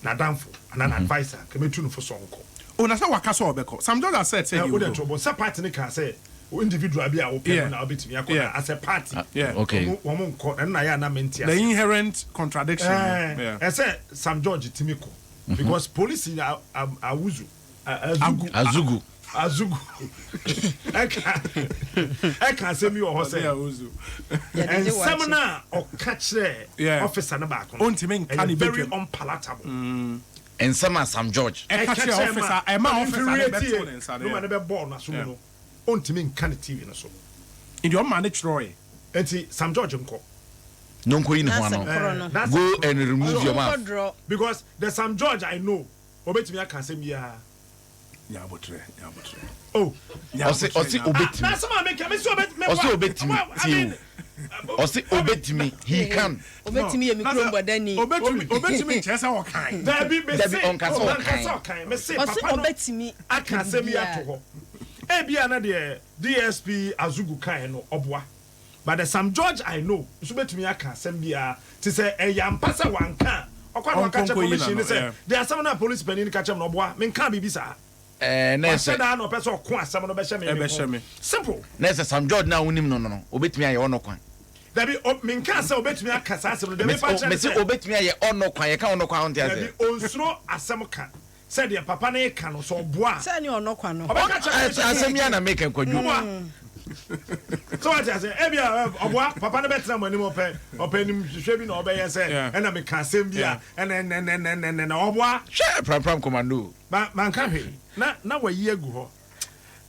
na danfo and an advisor ke me tunu for sonko. Oh na say waka so obeko. Sam George has said you go. Trouble say party ne can say individual be a open na obetimi akona as a party. Okay. Wo nko na ya na mentia. The inherent contradiction. I say Sam George timiko because police awuzu Azugu. I can't say me or Jose. And some now or catch the officer back. Very unpalatable. And some are Sam George. I catch the officer. I'm officer. No man ever born as soon. On to me can TV so. In your manage Roy. And Sam George uncle. No queen one. Go and remove your mouth. Because the Sam George I know. Obey me, I can say me. Nyabotre. Oh, Osi obet me. That's what make me so obet me. Osi obet me. Osi obet me. He can. Obet me mikro mbodani. Obet me chesa o kan. There be on kasa kan. Me say papa. Osi obet me. I can say me ato ho. E bia na de DSP Azugu kan no oboa. But the Sam George I know, so betumi aka asem bia to say e yampasa wanka. Okwa no catch commission say there are some na police penin catch am no oboa. Me nka bibisa. Nese da no person ko asem no be hye me. Simple. Nese Sam George na wonim no obetumi aye ono kwan. There be me nka say obetumi aka sa asem no de me pa me say obetumi aye ono kwan ye ka ono kwan on there be onsuro asem ka. Said the papa na ka no so oboa. Say ni ono kwan no. Asem ya na make kwadwu. So what I say ebia oboa papa na betra mo anim opa nim hwehwe bi na obeye say na me ka asem bia na oboa hwe pram commando man ka hwe na wayi agu ho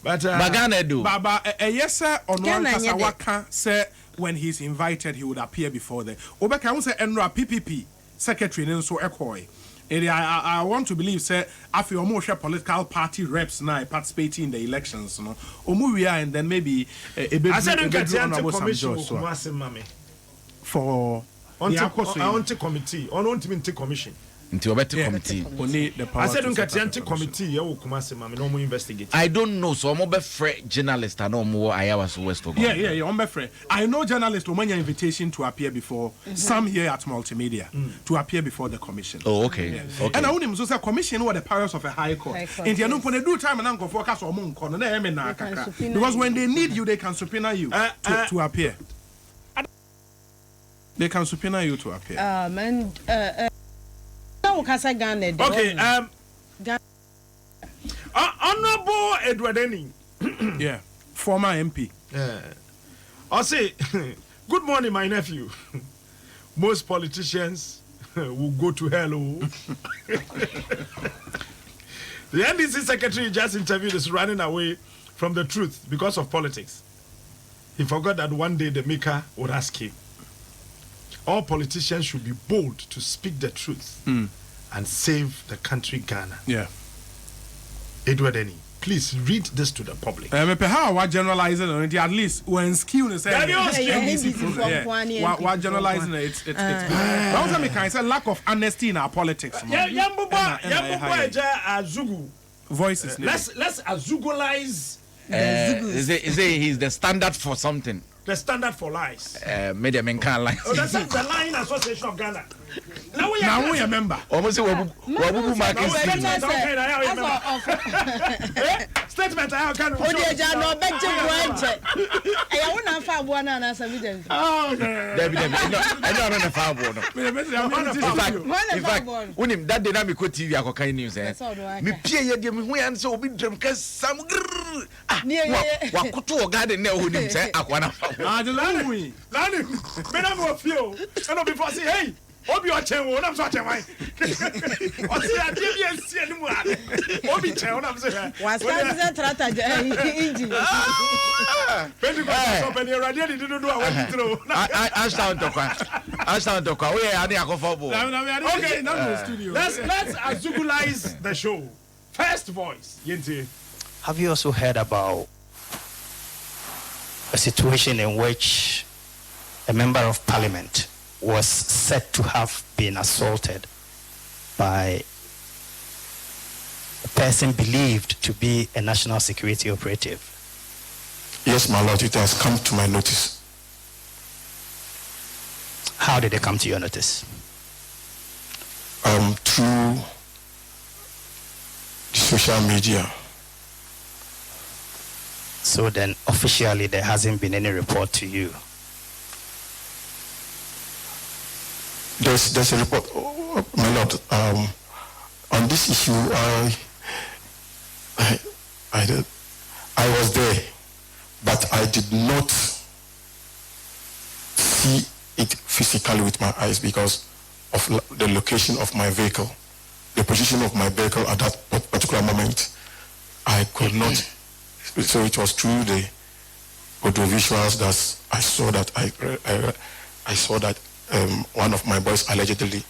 but Bagana do baba yes ono ankasa waka say when he's invited he would appear before them obeka won say enra PPP secretary nso ekoi I want to believe say afi omo hwe political party reps now participating in the elections no omo we and then maybe a bit commission for on the APOSO committee on committee commission Into a better committee. Only the power I said to set up a unka commission. committee ya wo Kumasi ma me no mo investigate. I don't know, so I'm a fresh journalist and no more. I was West of Yeah. On my friend, I know journalists who invitation to appear before some here at Multimedia to appear before the commission. Oh, okay. Okay. And I want him to say commission what the powers of a high court. And you know when they do time and uncle focus on moon corner, because when they need you, they can subpoena you to appear. They can subpoena you to appear. Okay, Honorable Edward Eni. Yeah, former MP. I'll say, good morning, my nephew. Most politicians will go to hell. The NDC secretary just interviewed is running away from the truth because of politics. He forgot that one day the maker would ask him. All politicians should be bold to speak the truth and save the country Ghana. Yeah. Edward Eni, please read this to the public. How what generalizing it at least when skill is what generalizing it's long time can say lack of honesty in our politics. Voices. Let's azugulize. Is it he's the standard for something? The standard for lies. Media men can't lie. Oh, that's the Lying Association of Ghana. Now we are member. Almost Wabubu market. Statement I can. Oh, dear, John, no, back to one. I want to find one and answer evidence. Oh, no. I don't know the fireborn. In fact, when him that dynamic TV, I got news. Me Pierre, give me when so be drum cause some. What could to a garden there who didn't say, I want to. The Lanny, men of you. And before say, hey. Obi Ochen won am so Ochen o se a dey bien si enu a Obi Chen won am say was that trata engine Pendi ko so pe ni radio di do a want throw I sound to kwa we are dey akofo okay now studio let's azugulize the show. First voice Yenti. Have you also heard about a situation in which a member of parliament was said to have been assaulted by a person believed to be a national security operative? Yes, my lord, it has come to my notice. How did it come to your notice? Through the social media. So then officially there hasn't been any report to you? There's a report, my lord. On this issue, I was there, but I did not see it physically with my eyes because of the location of my vehicle, the position of my vehicle at that particular moment. I could not. So it was through the audio visuals that I saw that I saw that. One of my boys allegedly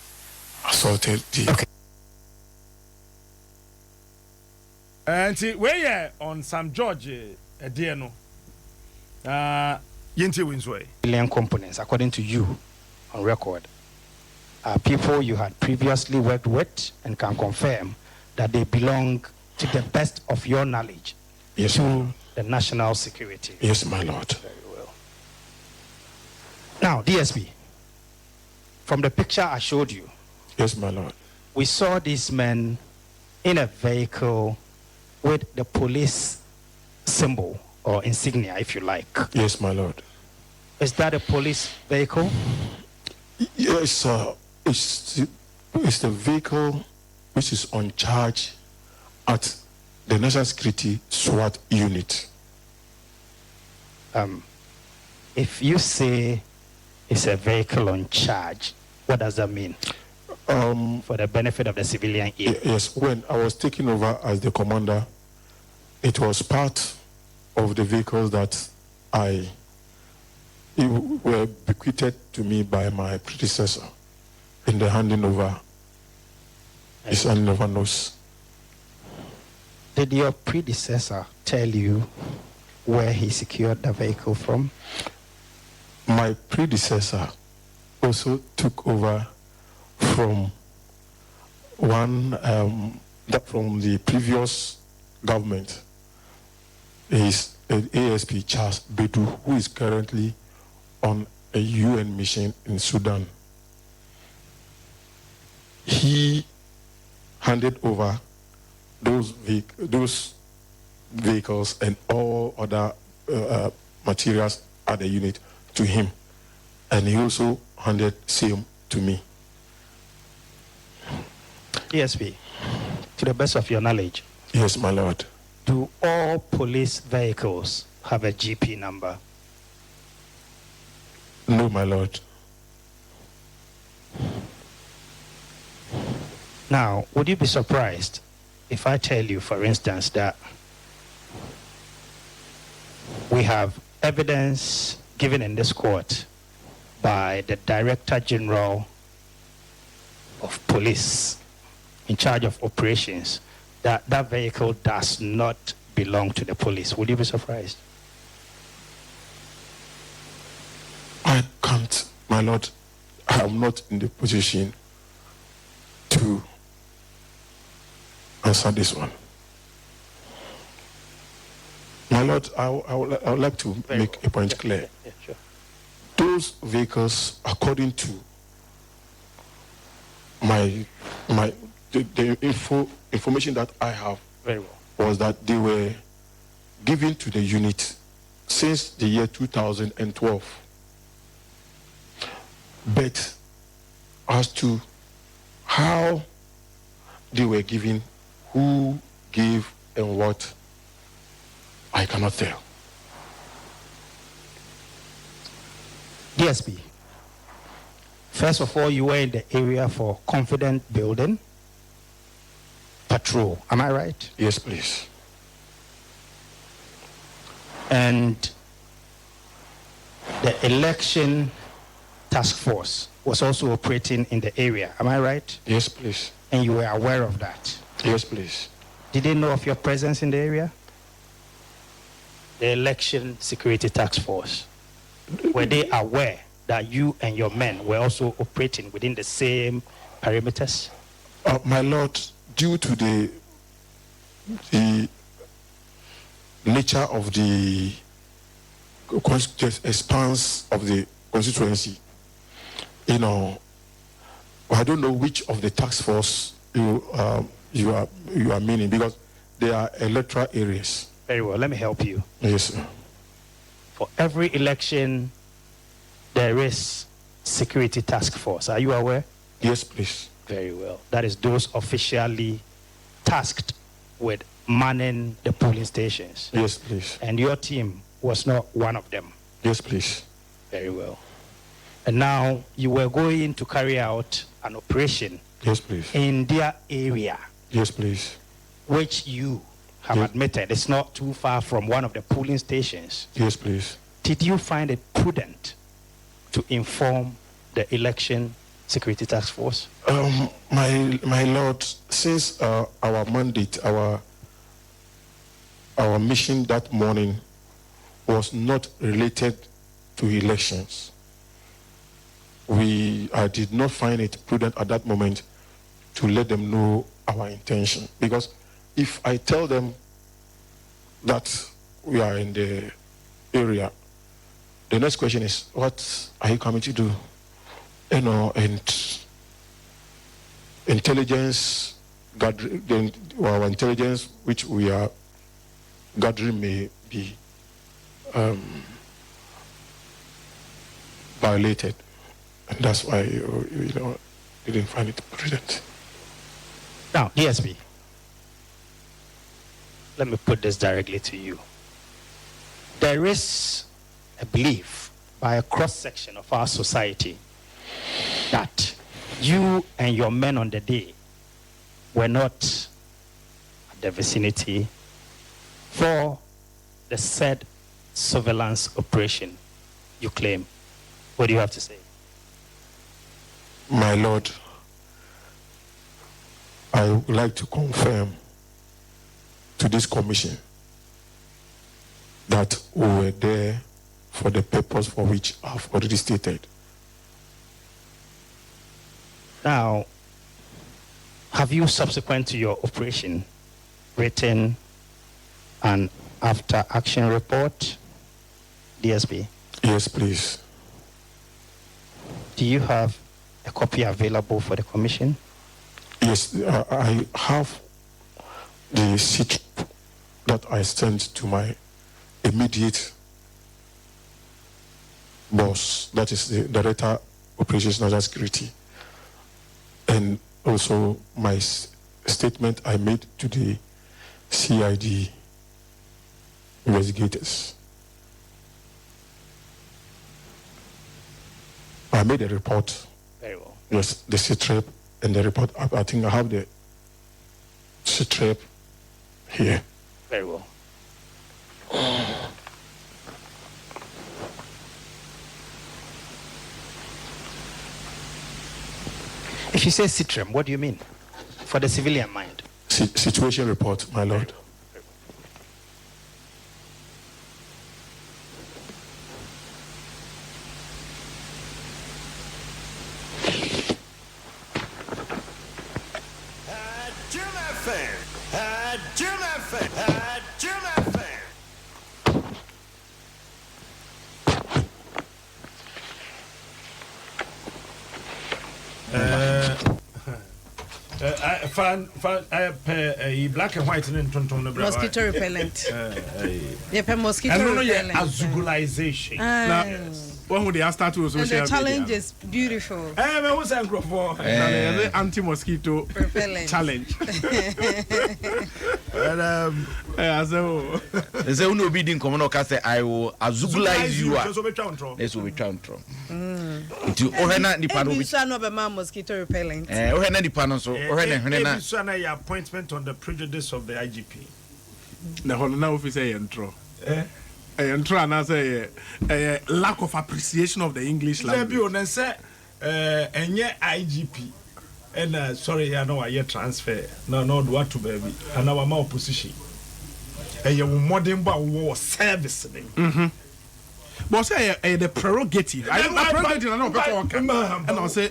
assaulted the. Okay. And we on Sam George Edieno. Yenti Winsway. Alien components, according to you, on record, are people you had previously worked with and can confirm that they belong to the best of your knowledge to the national security. Yes, my lord. Very well. Now, DSP. From the picture I showed you, yes, my lord, we saw these men in a vehicle with the police symbol or insignia, if you like. Yes, my lord. Is that a police vehicle? Yes, it's the vehicle which is on charge at the National Security SWAT unit. If you say it's a vehicle on charge, what does that mean? For the benefit of the civilian ear. Yes, when I was taking over as the commander, it was part of the vehicles that were bequeathed to me by my predecessor in the handing over. His handing over notes. Did your predecessor tell you where he secured the vehicle from? My predecessor also took over from One that from the previous government is ASP Charles Bedu, who is currently on a UN mission in Sudan. He handed over those vehicles and all other materials at the unit to him, and he also handed same to me. DSP, to the best of your knowledge. Yes, my lord. Do all police vehicles have a GP number? No, my lord. Now, would you be surprised if I tell you, for instance, that we have evidence given in this court by the Director General of Police in charge of operations that that vehicle does not belong to the police? Would you be surprised? I can't, my lord. I am not in the position to answer this one. My lord, I would like to make a point clear. Yeah, sure. Those vehicles, according to the information that I have, Very well. was that they were given to the unit since the year 2012. But as to how they were given, who gave and what, I cannot tell. DSP, first of all, you were in the area for confident building patrol. Am I right? Yes, please. And the election task force was also operating in the area. Am I right? Yes, please. And you were aware of that? Yes, please. Did they know of your presence in the area? The election security task force, were they aware that you and your men were also operating within the same perimeters? My lord, due to the nature of the expanse of the constituency, I don't know which of the task force you are meaning, because they are electoral areas. Very well, let me help you. Yes, sir. For every election, there is security task force. Are you aware? Yes, please. Very well. That is those officially tasked with manning the polling stations. Yes, please. And your team was not one of them. Yes, please. Very well. And now you were going to carry out an operation. Yes, please. In their area. Yes, please. Which you have admitted is not too far from one of the polling stations. Yes, please. Did you find it prudent to inform the election security task force? My lord, since our mandate, our mission that morning was not related to elections, I did not find it prudent at that moment to let them know our intention. Because if I tell them that we are in the area, the next question is, what are you coming to do? And intelligence gathering, our intelligence which we are gathering may be violated. And that's why, didn't find it prudent. Now, DSP, let me put this directly to you. There is a belief by a cross-section of our society that you and your men on the day were not at the vicinity for the said surveillance operation you claim. What do you have to say? My lord, I would like to confirm to this commission that we were there for the purpose for which I've already stated. Now, Have you, subsequent to your operation, written an after action report, DSP? Yes, please. Do you have a copy available for the commission? Yes, I have the sheet that I sent to my immediate boss, that is the Director Operations National Security, and also my statement I made to the CID investigators. I made a report. Very well. Yes, the CTREP and the report. I think I have the CTREP here. Very well. If you say CITREM, what do you mean? For the civilian mind. Situation report, my lord. Black and white in Mosquito repellent. Mosquito I don't know repellent. azugulization. When would they start to social And the media? challenge is beautiful. Anti-mosquito Repellent. challenge. So They say uno be din komo no ka say I will azugulize you. This will be trying to. Nti ohena nipa no Ebi bi. so no be ma mosquito repellent. Ohena nipa no so ohena So now your appointment on the prejudice of the IGP. na hono na officer entro. Entro and say lack of appreciation of the English language. There be on say enye IGP. And sorry, I know I transfer. No, do what to baby. And our more opposition. And you modern war service. But say the prerogative. I prerogative I know better. And I say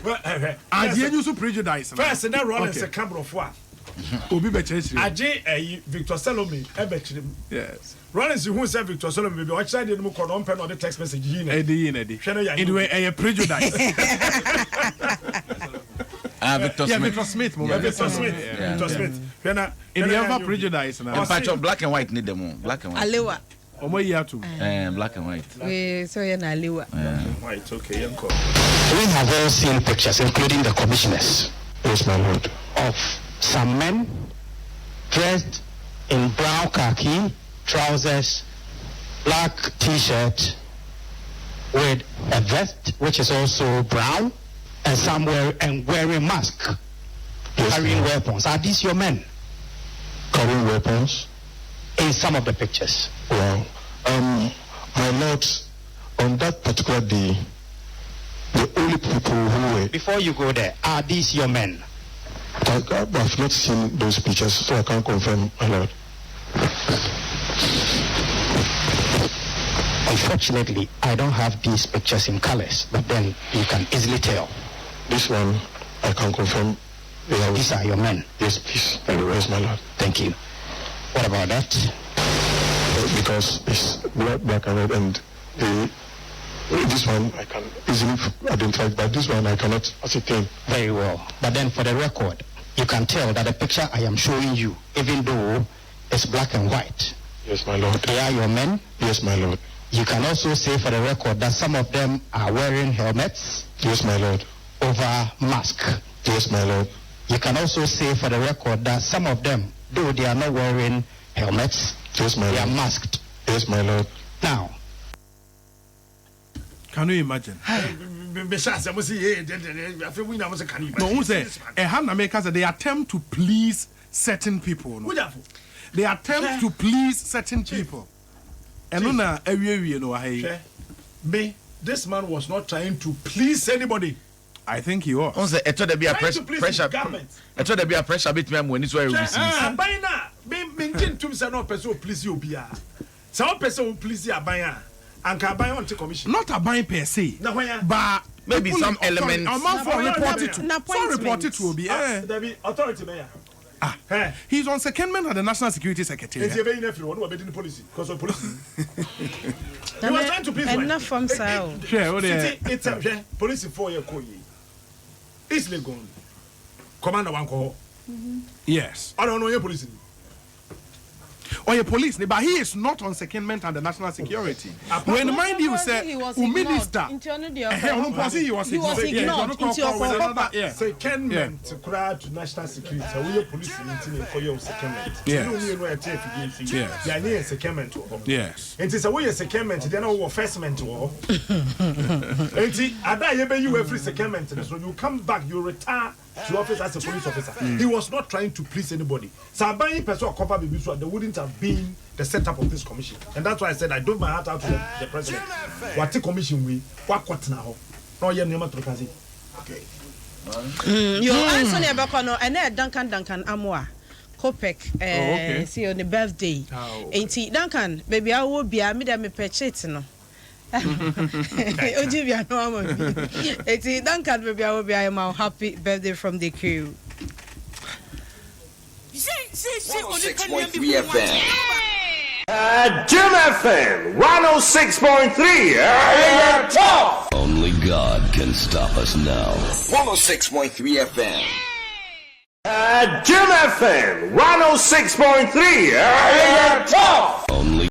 and you use prejudice. First, and then run as a camera of what? Obi be church. Ajay Victor Salome ebechiri. Yes. Rollins who said Victor Salome be watch side no call on pen on the text message yin. Anyway, a prejudice. Victor Smith. Victor Smith. Victor Smith. In the other prejudice now. In fact, black and white need them. Black and white. Alewa. Omo year too. Black and white. We so you na alewa. White, okay, yanko. We have all seen pictures, including the commissioners, Yes, my lord. of some men dressed in brown khaki trousers, black t-shirt with a vest which is also brown, and some wearing mask, carrying weapons. Are these your men? Carrying weapons? In some of the pictures. Wow. My lord, on that particular day, the only people who were... Before you go there, are these your men? I've not seen those pictures, so I can't confirm, my lord. Unfortunately, I don't have these pictures in colors, but then you can easily tell. This one, I can confirm. These are your men. Yes, please. Yes, my lord. Thank you. What about that? Because it's black and red, and this one I can easily identify, but this one I cannot ascertain. Very well. But then for the record, you can tell that the picture I am showing you, even though it's black and white. Yes, my lord. They are your men? Yes, my lord. You can also say for the record that some of them are wearing helmets. Yes, my lord. Over mask. Yes, my lord. You can also say for the record that some of them, though they are not wearing helmets, yes, my they lord. are masked. Yes, my lord. Now, can you imagine? No, who say they attempt to please certain people. No? They attempt to please certain people. And me, this man was not trying to please anybody. I think he was. On say eto there be a pressure. Eto there be a pressure bit me when it's where we see. By now, me to say no person please you bia. Some person will please you abaya. And can buy on to commission. Not a buying per se, but maybe some elements. Our man for reported to. Na So reported to Obi. There be authority mayor. He's on secondment at the National Security Secretariat. It's a very nephew. One who obeyed the policy because of police. He was trying to please enough from sale. It's a police 4 year call. Easily gone. Commander one call. Yes. I don't know your police. Or your police, but he is not on secondment and the national security. When mind you say, minister, he was ignored. Secondment to cry to national security. So we police meeting for your secondment. Yes. Secondment. Yes. It is a way a secondment. Then our firstment. I die you every secondment. So you come back, you retire to office as a police officer. He was not trying to please anybody. So buying person cover baby so they wouldn't have been the setup of this commission. And that's why I said I don't my heart out to the president. What the commission we what now? No yeah never to pass it. Okay. You answer ne abakono and Duncan Amwa. Kopek see on the birthday. Ain't Duncan baby I will be a me purchase no. Ojibia no am. It's Duncan baby I will be I am happy birthday from the crew. 106.3 FM. Jim FM 106.3. Talk. Only God can stop us now. 106.3 FM. Jim FM 106.3. Talk. Only